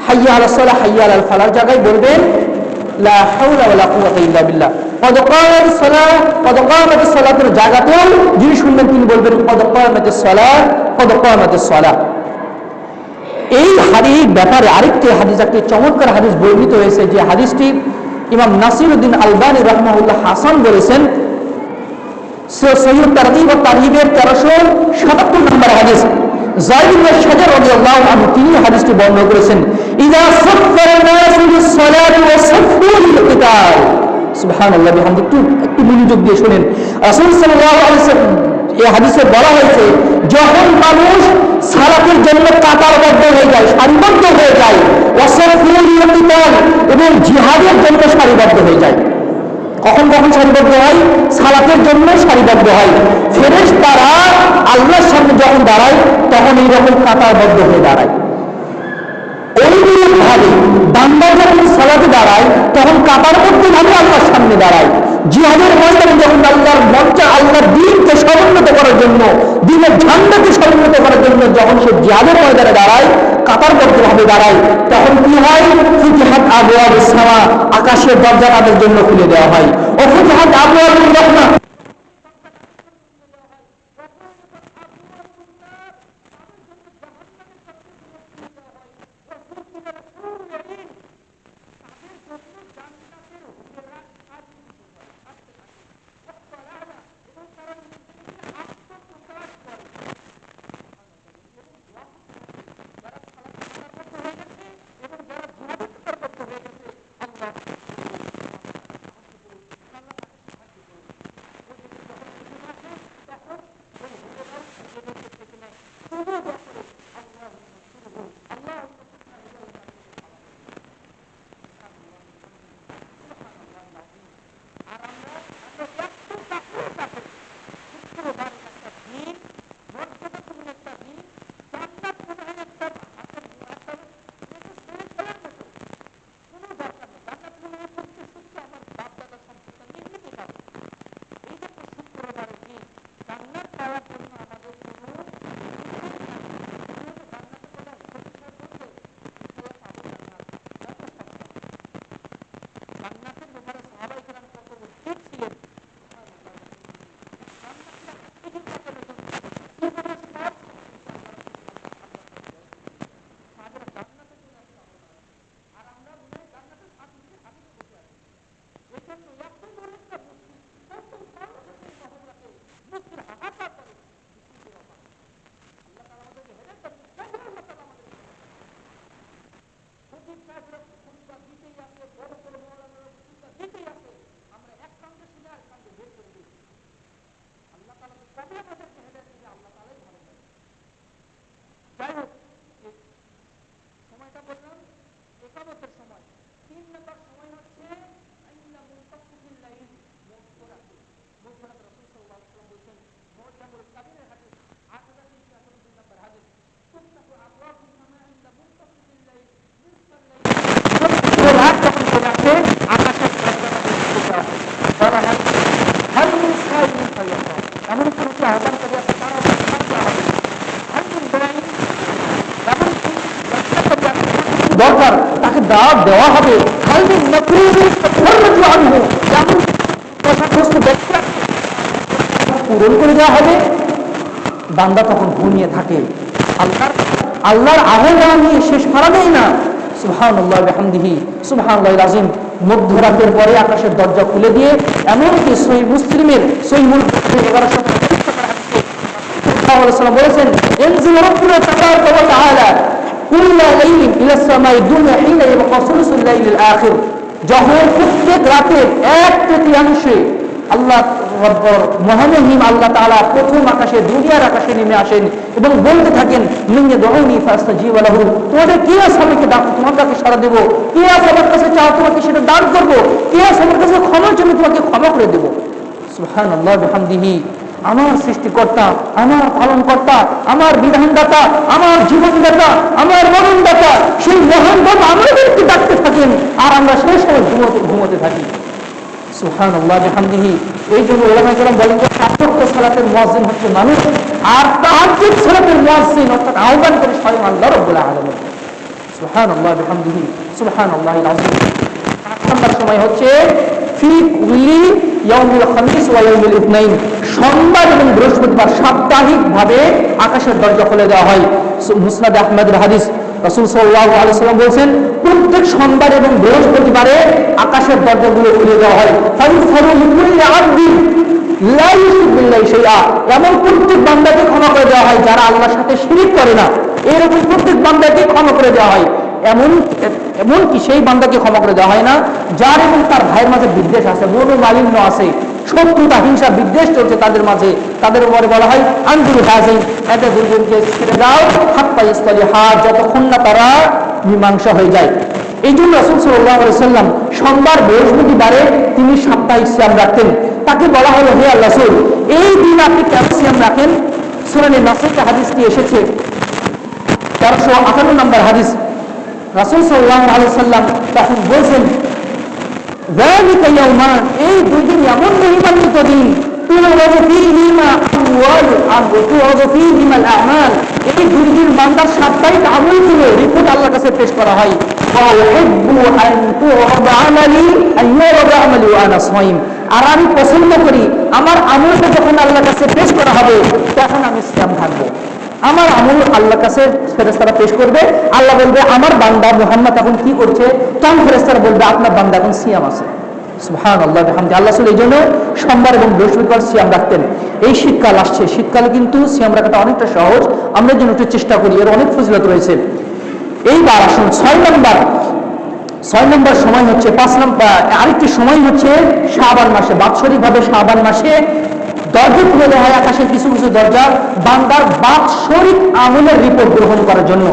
হাইয়া আলাস সালাহ হাইয়া আলাল ফালাহর জায়গায় বলবেন লা হাওলা ওয়ালা কুওয়াতা ইল্লা বিল্লাহ। কদ কামাতিস সালাহ, কদ কামাতিস সালাতের জায়গাতেও যিনি শুনবেন তিনি বলবেন কদ কামাতিস সালাহ, কদ কামাতিস সালাহ। এই হাদিস ব্যাপারে আরেকটি হাদিস, একটি চমৎকার হাদিস বর্ণিত হয়েছে, যে হাদিসটি ইমাম নাসিরউদ্দিন আলবানী রাহমাহুল্লাহ হাসান বলেছেন। সহিহ তারগীব ও তারহিবের 1377 নম্বর হাদিস, যায়েদ ইবনে শাজার রাদিয়াল্লাহু আনহু তিনি হাদিসটি বর্ণনা করেছেন ইযা সাফফার নাসু বিস-সালাতি ওয়া সাফফু লিল-কিতাল সুবহানাল্লাহ বিহামদিহি। একটু মনোযোগ দিয়ে শুনেন। রাসূল সাল্লাল্লাহু আলাইহি ওয়াসাল্লাম এই হাদিসে বলা হয়েছে, যখন মানুষ সালাতের জন্য কাতারবদ্ধ হয়ে যায়, সারিবদ্ধ হয়ে যায়, এবং জিহাদের জন্য সারিবদ্ধ হয়ে যায়। কখন কখন সারিবদ্ধ হয়? সালাতের জন্য সারিবদ্ধ হয়। ফেরেশতারা আল্লাহর সামনে যখন দাঁড়ায় তখন এইরকম কাতারবদ্ধ হয়ে দাঁড়ায়। ওইভাবে বান্দা যখন সালাতে দাঁড়ায় তখন কাতারবদ্ধ ভাবে আল্লাহর সামনে দাঁড়ায়। জিহাদের ময়দানে যখন আল্লাহর মঞ্চে আল্লাহর দ্বীনকে সমুন্নত করার জন্য, দ্বীনের ঝান্ডাকে সমুন্নত করার জন্য যখন সে জিহাদের ময়দানে দাঁড়ায়, কাতারবদ্ধ ভাবে দাঁড়ায়, তখন কি হয়? ফুতিহাত আবওয়াবুস সামা, আকাশের দরজা তাদের জন্য খুলে দেওয়া হয়। ও ফুতিহাত আবওয়াবুর রাহমা, দরকার তাকে দাওয়াত দেওয়া হবে। পূরণ করে দেওয়া হবে। বান্দা তখন ঘুমিয়ে থাকে, আল্লাহর আহ্বান নিয়ে শেষ করা দেয় না। সুবহানাল্লাহ বিহামদিহি, সুবহানাল্লাহিল আযীম। মধ্যরাতের পরে আকাশের দরজা খুলে দিয়ে, এমনকি সহিহ মুসলিমের সহিহুল 1100 বলেছেন, ইনজিল রাব্বুনা তাবারাকা ওয়া তাআলা কুল্লা লাইলিন ইলা সামাই দুনিয়া হিনা ইয়াবকা সুলুসুল লাইলিল আখির। যখন প্রত্যেক রাতের 1/3 আল্লাহ রব্বুল মহামহিম আল্লাহ তাআলা প্রথম আকাশে, দুনিয়ার আকাশে নেমে আসেন এবং বলতে থাকেন, মিন দুউনি ফাস্তাজিব লাহু, তোমাদের কে আছে আমাকে ডাকো, তোমার কাছে সাড়া দেব। কে আছে আমার কাছে চাও, তোমাকে সেটা দান করব। কে আছে আমার কাছে ক্ষমার জন্য, তোমাকে ক্ষমা করে দেব। সুবহানাল্লাহ বিহামদিহি। আমার সৃষ্টিকর্তা, আমার পালনকর্তা, আমার বিধানদাতা, আমার জীবনদাতা, আমার মরণদাতা, সেই মহান বাবা আমাদেরকে ডাকতে থাকেন, আর আমরা সেই সময় ঘুমোতে থাকি। সুবহানাল্লাহ বিহামদিহি। এই জন্য উলামায়ে কেরাম বলেন যে 5 ওয়াক্ত সালাতের মুয়াজ্জিন হচ্ছে মানুষ, আর তাহাজ্জুদ সালাতের মুয়াজ্জিন অর্থাৎ আহ্বান করে স্বয়ং আল্লাহ রাব্বুল আলামিন। সুবহানাল্লাহ বিহামদিহি, সুবহানাল্লাহিল আযীম। 5 নম্বর সময় হচ্ছে ফি কুল্লি ইয়াউমিল খামিস ওয়া ইয়াউমিল ইথনাইন, সোমবার এবং বৃহস্পতিবার সাপ্তাহিকভাবে আকাশের দরজা খুলে দেওয়া হয়। মুসনাদ আহমদের হাদিস, রাসূল সাল্লাল্লাহু আলাইহি ওয়াসাল্লাম বলেছেন, প্রত্যেক সোমবার এবং বৃহস্পতিবারে আকাশের দরজাগুলো খুলে দেওয়া হয়। ফায়ুফারু লিকুল্লি আবদিন লা ইউশরিকু বিল্লাহি শাইআ, এমন প্রত্যেক বান্দাকে ক্ষমা করে দেওয়া হয় যারা আল্লাহর সাথে শিরক করে না। এরকম প্রত্যেক বান্দাকে ক্ষমা করে দেওয়া হয়। এমনকি সেই বান্দাকে ক্ষমা করে দেওয়া হয় না যার এবং তার ভাইয়ের মাঝে বিদ্বেষ আছে, মনোমালিন্য আছে, শত্রুতা, হিংসা, বিদ্বেষ চলছে তাদের মাঝে। তাদের উপরে বলা হয় আনজুরু হাযিন, এদের দুজনকে ছেড়ে দাও হাত্তা ইসতালিহা, যতক্ষণ না তারা মীমাংসা হয়ে যায়। এই জন্য রাসূল সাল্লাল্লাহু আলাইহি ওয়াসাল্লাম সোমবার, বৃহস্পতিবারে তিনি সাপ্তাহিক সিয়াম রাখতেন। তাকে বলা হলো, হে আল্লাহ রাসূল, এই দিন আপনি কেন সিয়াম রাখেন? সূরা নাসের হাদিসটি এসেছে 1358 নম্বর হাদিস। রাসূল সাল্লাল্লাহু আলাইহি ওয়াসাল্লাম তখন বলেছেন, যালিকা ইয়াউমান, এই দুই দিন এমন মহিমান্বিত দিন, তুরাদু ফীহিমা আমওয়ালু তুরাদু ফীহিমা আল-আমাল, এই দুই দিন বান্দার সাপ্তাহিক আমলগুলো রিপোর্ট আল্লাহর কাছে পেশ করা হয়। ওয়া উহিব্বু আন তুরাদা আমালি আন ইউরাদা আমালি ওয়া আনা সাইম, আর আমি পছন্দ করি আমার আমলটা যখন আল্লাহর কাছে পেশ করা হবে তখন আমি সিয়াম থাকবো। আমার আমল আল্লাহর কাছে ফেরেশতারা পেশ করবে, আল্লাহ বলবে আমার বান্দা মুহাম্মদ এখন কি করছে, তখন ফেরেশতারা বলবে আপনার বান্দা এখন সিয়াম আছে। সুবহানাল্লাহ বিহামদি। আল্লাহ রাসূল এই জন্য সোমবার এবং বৃহস্পতিবার সিয়াম রাখতেন। এই শীতকাল আসছে, শীতকালে কিন্তু সিয়াম রাখাটা অনেকটা সহজ, আমরা যেন একটু চেষ্টা করি, এর অনেক ফজিলত রয়েছে। এইবার আসুন 6 নম্বর সময় হচ্ছে, 5 নম্বর আরেকটি সময় হচ্ছে শাবান মাসে, বাৎসরিকভাবে শাবান মাসে দরজা খুলে দেওয়া হয়, আকাশের কিছু কিছু দরজা বান্দার বাৎসরিক আমলের রিপোর্ট গ্রহণ করার জন্য।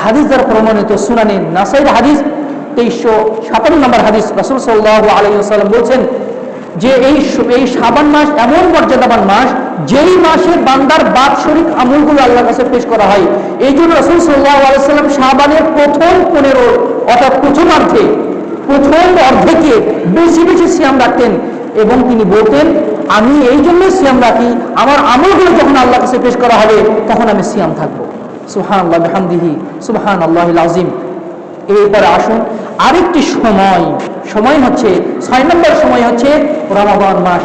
হাদিস দ্বারা প্রমাণিত সুনানে নাসাইর হাদিস 2357 নম্বর হাদিস, রাসূল সাল্লাল্লাহু আলাইহি ওয়াসাল্লাম বলেছেন যে এই শাবান মাস এমন মর্যাদাবান মাস, যেই মাসে বান্দার বাৎসরিক আমলগুলো আল্লাহর কাছে পেশ করা হয়। এই জন্য রাসূল সাল্লাল্লাহু আলাইহি ওয়াসাল্লাম শাবানের প্রথম 15 অর্থাৎ প্রথম অর্ধেকে বেশি বেশি সিয়াম রাখতেন এবং তিনি বলতেন, আমি এই জন্য সিয়াম রাখি, আমার আমলগুলো যখন আল্লাহর কাছে পেশ করা হবে তখন আমি সিয়াম থাকবো। সুবহানাল্লাহ বিহামদিহি, সুবহানাল্লাহিল আযীম। এরপরে আসুন আরেকটি সময় হচ্ছে 6 নম্বর সময় হচ্ছে রমাদান মাস।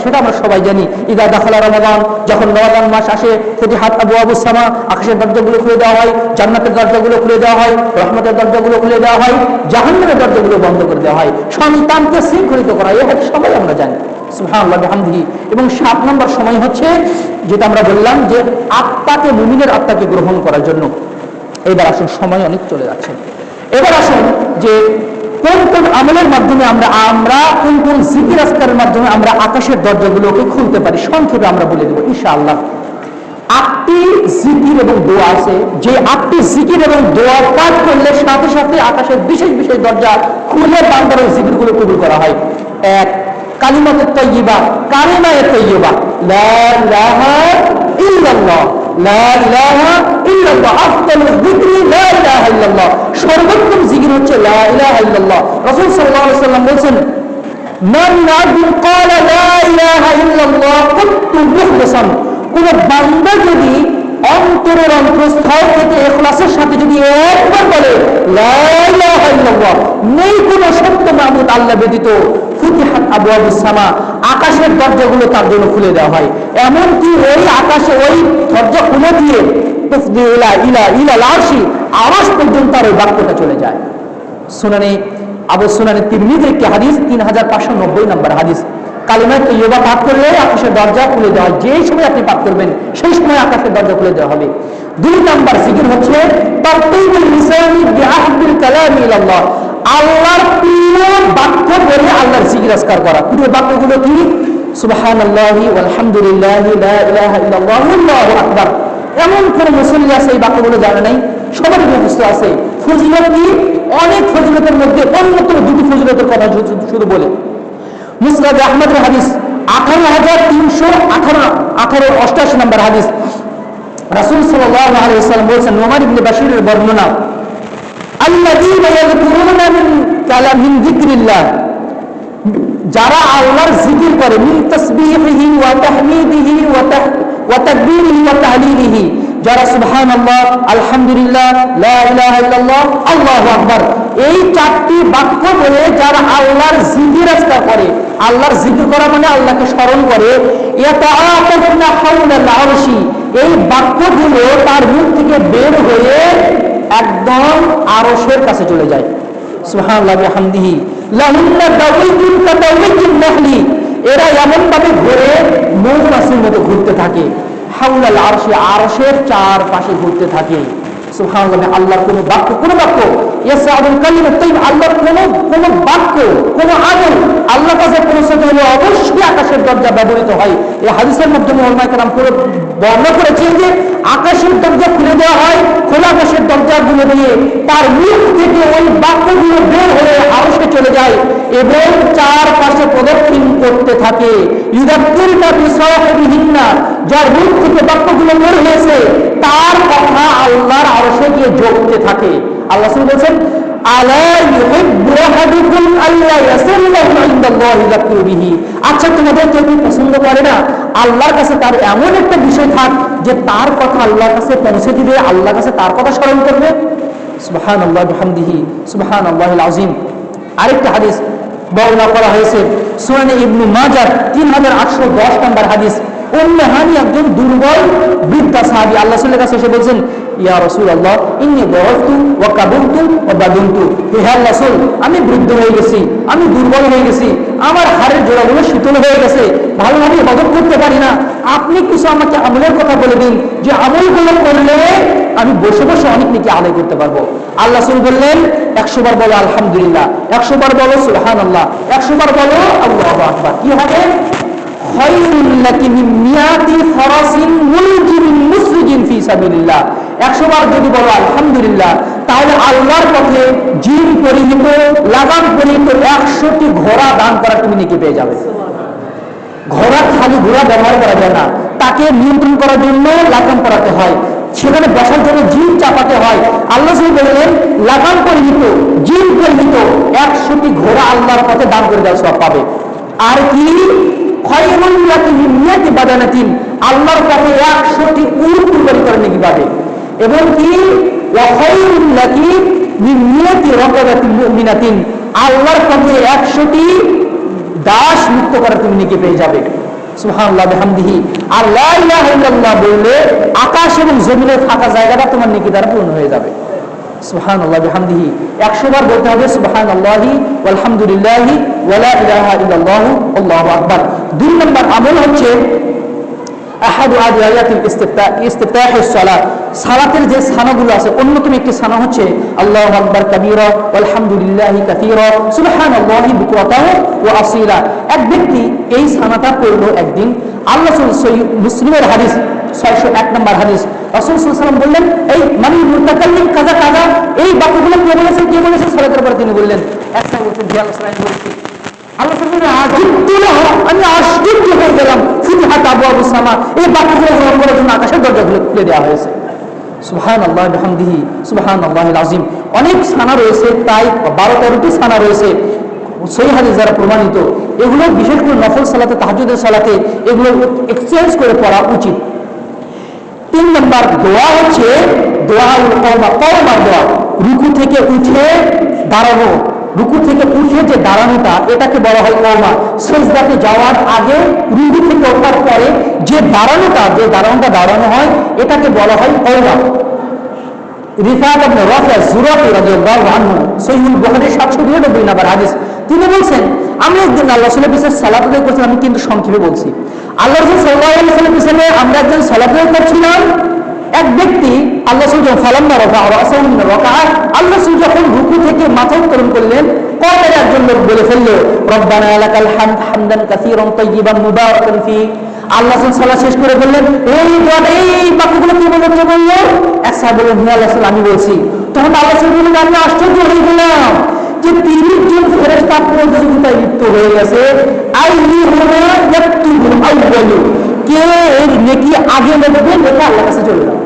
সেটা আমরা সবাই জানি, ইদা দাখালা রমাদান, যখন রমাদান মাস আসে ফুতিহাত আবওয়াবুস সামা, আকাশের দরজাগুলো খুলে দেওয়া হয়, জান্নাতের দরজাগুলো খুলে দেওয়া হয়, রহমতের দরজাগুলো খুলে দেওয়া হয়, জাহান্নামের দরজাগুলো বন্ধ করে দেওয়া হয়, সন্তানকে শৃঙ্খলিত করা হয়, এটা সবাই আমরা জানি। সুবহানাল্লাহ বিহামদিহি। এবং 7 নম্বর সময় হচ্ছে যেটা আমরা বললাম যে মুমিনের আত্মাকে গ্রহণ করার জন্য। এবার আসুন, সময় অনেক চলে যাচ্ছে, এবার আসুন যে কোন কোন আমলের মাধ্যমে আমরা কোন জিকির আজকারের মাধ্যমে আমরা আকাশের দরজাগুলোকে খুলতে পারি, সংক্ষেপে আমরা বলে দেবো ইনশাআল্লাহ। 8টি জিকির এবং দোয়া আছে, যে 8টি জিকির এবং দোয়া পাঠ করলে সাথে সাথে আকাশের বিশেষ বিশেষ দরজা খুলে বান্দার ওই জিকিরগুলো কবুল করা হয়। 1, কালিমাতুত তাইয়্যিবা, কালিমায়ে তাইয়্যিবা, লা ইলাহা ইল্লাল্লাহ, লা ইলাহা ইল্লাল্লাহ, আফদালুয যিকরি লা ইলাহা ইল্লাল্লাহ, সর্বোত্তম জিকির হচ্ছে লা ইলাহা ইল্লাল্লাহ। রাসূল সাল্লাল্লাহু আলাইহি ওয়াসাল্লাম বলেন, মান আবদুন ক্বালা লা ইলাহা ইল্লাল্লাহ কুনতু মুখলিসান, কোন বান্দা যদি অন্তরের অন্তঃস্থল থেকে ইখলাসের সাথে যদি একবার বলে লা ইলাহা ইল্লাল্লাহ, নেই কোনো সত্য মাবুদ আল্লাহ ব্যতীত, ফুতিহাত আবওয়াবুস সামা, আকাশের দরজাগুলো তার জন্য খুলে দেওয়া হয়। এমনকি ওই আকাশে ওই দরজা খুলে দিয়ে ইলা আরশি, আরশ পর্যন্ত তার ওই বাক্যটা চলে যায়। সুনানে তিরমিজির একটি হাদিস, 3590 নম্বর হাদিস। কালিমা তাইয়্যিবা পাঠ করলে আকাশের দরজা খুলে দেওয়া হয়, যেই সময় আপনি পাঠ করবেন সেই সময় আকাশের দরজা খুলে দেওয়া হবে। 2 নম্বর জিকির হচ্ছে তারতিবুল লিসানি বিআহদিল কালামি ইলাল্লাহ, আল্লাহর প্রিয় বাক্য বলে আল্লাহর জিকির আজকার করা। প্রিয় বাক্যগুলো কি? সুবহানাল্লাহি ওয়ালহামদুলিল্লাহি লা ইলাহা ইল্লাল্লাহ আল্লাহু আকবার। এমন কোন মুসল্লি আছে এই বাক্যগুলো জানে নাই? সবারই মুখস্থ আছে। ফজিলত কি? অনেক ফজিলতের মধ্যে অন্যতম 2টি ফজিলতের কথা শুধু বলে। মুসনাদ আহমদের হাদিস 18388 নম্বর হাদিস, রাসূল সাল্লাল্লাহু আলাইহি ওয়াসাল্লাম বলেছেন, নোমান ইবনে বাশিরের বর্ণনা, আল্লাযীনা ইয়াযকুরুনা মিন যিকরিল্লাহ, যারা আল্লাহর জিকির করে, মিন তাসবিহিহি ওয়া তাহমিদিহি ওয়া তাকবীরিহি ওয়া তাহলিলিহি, যারা সুবহানাল্লাহ, আলহামদুলিল্লাহ, লা ইলাহা ইল্লাল্লাহ, আল্লাহু আকবার, এই 4টি বাক্য বলে যারা আল্লাহর জিকির আজকার করে, আল্লাহর জিকির করা মানে আল্লাহকে স্মরণ করে, ইয়াতাআতাফুনা হাওলাল আরশি, এই বাক্যগুলো তার মুখ থেকে বের হয়ে একদম আরশের কাছে চলে যায়। সুবহানাল্লাহি ওয়া বিহামদিহি, লাহুন্না দাওয়াইতুন কাদাওয়াইতুন নাহলি, এরা এমন ভাবে ঘুরে মৌমাছির মতো ঘুরতে থাকে, হাওলাল আরশি, আরশের চারপাশে ঘুরতে থাকে। সুবহানাল্লাহ, আল্লাহর কোন বাক্য ইয়াসআদুল কালিমাত তাইয়্যিব, আল্লাহর কোন বাক্য, কোন আমল আল্লাহর কাছে পৌঁছাতে হলে অবশ্যই আকাশের দরজা ব্যবহৃত হয়। এই হাদিসের মাধ্যমে উলামায়ে কেরাম পুরো বর্ণনা করেছেন যে আকাশের দরজা খুলে দেওয়া হয়, খোলা আকাশের দরজাগুলো দিয়ে তার মুখ থেকে ওই বাক্যগুলো বের হয়ে আরশে চলে যায় এবং চারপাশে প্রদক্ষিণ করতে থাকে। ইউযাক্কিরুনা বিসাহিবিহিন্না, যার মুখ থেকে বাক্যগুলো বের হয়েছে তার কথা আল্লাহর আরশে গিয়ে জপতে থাকে। আল্লাহ রাসূল বলেন, আলা ইউহিব্বু আহাদুকুম আল্লা ইয়াসিল্লাহু ইনদাল্লাহি যাকরু বিহি, আচ্ছা তোমাদের কেউ কি পছন্দ করে না আল্লাহর কাছে তার এমন একটা বিষয় থাক যে তার কথা আল্লাহর কাছে পৌঁছে দিবে, আল্লাহর কাছে তার কথা স্মরণ করবে? সুবহানাল্লাহ বিহামদিহি সুবহানাল্লাহিল আযীম। আরেকটা হাদিস বর্ণনা করা হয়েছে সুনানে ইবনে মাজাহ 3810 নম্বর হাদিস। উম্মে হানি একজন দুর্বল বৃদ্ধা সাহাবী আল্লাহ রাসূলের কাছে এসে বলছেন, ইয়া রাসূলুল্লাহ ইন্নী দারাতু ওয়া কাবুরতু ওয়া বাদুনতু, হে আল্লাহর রাসূল আমি বৃদ্ধ হয়ে গেছি, আমি দুর্বল হয়ে গেছি, আমার হাড়ের জোড়াগুলো শীতল হয়ে গেছে, ভালোভাবে হজম করতে পারি না, আপনি কিছু আমাকে আমলের কথা বলে দিন যে আমলগুলো করলে আমি বসে বসে অনেক নেকি আদায় করতে পারবো। আল্লাহ রাসূল বললেন, 100 বার বলো আলহামদুলিল্লাহ, 100 বার বলো সুবহানাল্লাহ, 100 বার বলো আল্লাহু আকবার। কি হবে? খায়রুল লাকি মিন মিয়াতি ফারাসিন মুলজিমিন মুসরিজিন ফি সাবিলিল্লাহ। 100 বার যদি বলো আলহামদুলিল্লাহ, তাহলে আল্লাহর পথে জিন পরিহিত, লাগাম পরিহিত 100টি ঘোড়া দান করা তুমি নেকি পেয়ে যাবে। ঘোড়া খালি ঘোড়া ব্যবহার করা যায় না, তাকে নিয়ন্ত্রণ করার জন্য লাগাম পরাতে হয়, সেখানে বসার জন্য জিন চাপাতে হয়। আল্লাহ রাসূল বললেন, লাগাম পরিহিত, জিন পরিহিত 100টি ঘোড়া আল্লাহর পথে দান করে দেওয়ার সওয়াব পাবে। আর কি? খায়রুল লাকি মিন মিয়াতি বাদানাতিন, আল্লাহর পথে 100টি উট কুরবানি করে নেকি পাবে। এবং কি? ওয়া খায়রুল লাকি মিন মিয়াতি রাকাবাতিন মুমিনাতিন, আল্লাহর পথে 100টি দাস মুক্ত করার তুমি নেকি পেয়ে যাবে। সুবহানাল্লাহ বিহামদিহি। আর লা ইলাহা ইল্লাল্লাহ বললে আকাশ এবং জমিনের ফাঁকা জায়গাটা তোমার নেকি দ্বারা পূর্ণ হয়ে যাবে। সুবহানাল্লাহ বিহামদিহি 100 বার বলতে হবে সুবহানাল্লাহি ওয়ালহামদুলিল্লাহি ওয়া লা ইলাহা ইল্লাল্লাহু আল্লাহু আকবার। 2 নম্বর আমল হচ্ছে আহাদু আদিয়াতিল ইস্তিফতাহিস সালাত, সালাতের যে সানাগুলো আছে অন্যতম একটি সানা হচ্ছে আল্লাহু আকবার কাবীরা ওয়ালহামদুলিল্লাহি কাসীরা সুবহানাল্লাহি বুকরাতাও ওয়া আসীলা। এক ব্যক্তি এই সানাটা পড়লো একদিন। আল্লাহ রাসূল মুসলিমের হাদিস 601 নম্বর হাদিস, রাসূল সাল্লাল্লাহু আলাইহি ওয়াসাল্লাম বললেন, এই মানে মুতাকাল্লিম কাযা কাযা, এই বাক্যগুলো কে বলেছেন সালাতের পরে তিনি বললেন, একটা বলছেন জি আল্লাহ সাল্লাল্লাহু আলাইহি ওয়াসাল্লাম বলেছি। আল্লাহ আমি আশ্চর্য হয়ে গেলাম, ফুতিহাত আবওয়াবুস সামা, এই বাক্যগুলো গ্রহণ করার জন্য আকাশের দরজাগুলো খুলে দেওয়া হয়েছে। সুবহানাল্লাহ বিহামদিহি সুবহানাল্লাহিল আযীম। অনেক সানা রয়েছে, প্রায় 12-13টি সানা রয়েছে সহিহ হাদিস দ্বারা প্রমাণিত। এগুলো বিশেষ করে নফল সালাতে, তাহাজ্জুদের সালাতে এগুলো এক্সচেঞ্জ করে পড়া উচিত। 3 নম্বর দোয়া হচ্ছে দোয়াউল কওমা, কওমার দোয়া, রুকু থেকে উঠে দাঁড়ানো, রুকু থেকে উঠে যে দাঁড়ানোটা এটাকে বলা হয় কওমা। সিজদাতে যাওয়ার আগে রুকু থেকে ওঠার পরে যে দাঁড়ানোটা দাঁড়ানো হয় এটাকে বলা হয় কওমা। রিফাত ইবনে রাফি যুরাকি রাদিয়াল্লাহু আনহু সহিহুল বুখারী 792 নম্বর হাদিস, তিনি বলছেন, আমি একদিন আল্লাহ রাসূলের পিছনে সালাত আদায় করছিলাম, আমি কিন্তু সংক্ষেপে বলছি। আল্লাহ রাসূল সাল্লাল্লাহু আলাইহি ওয়াসাল্লামের পিছনে আমরা একজন সালাত আদায় করছিলাম। এক ব্যক্তি আল্লাহ রাসূল যখন ফালাম্মা রাফা রাসাহু মিন রাকাআত, আল্লাহ রাসূল যখন রুকু থেকে মাথা উত্তোলন করলেন, কওমের একজন লোক বলে ফেলল, রব্বানা লাকাল হামদ হামদান কাসীরান তাইয়িবান মুবারাকান ফি। আল্লাহ রাসূল সালাত শেষ করে বললেন, এই দোয়াটা, এই বাক্যগুলো কি বললো? এক সাহাবী বললেন, হে আল্লাহ রাসূল আমি বলছি। তখন আল্লাহ রাসূল বললেন, আমি আশ্চর্য হয়ে গেলাম যে 30 জন ফেরেশতা প্রতিযোগিতায় লিপ্ত হয়ে গেছে। আইয়ুহুমা ইয়াকতুবু আউয়ালু, কে এর নেকি আগে লিখবে, লেখা আল্লাহর কাছে চলে যাবে।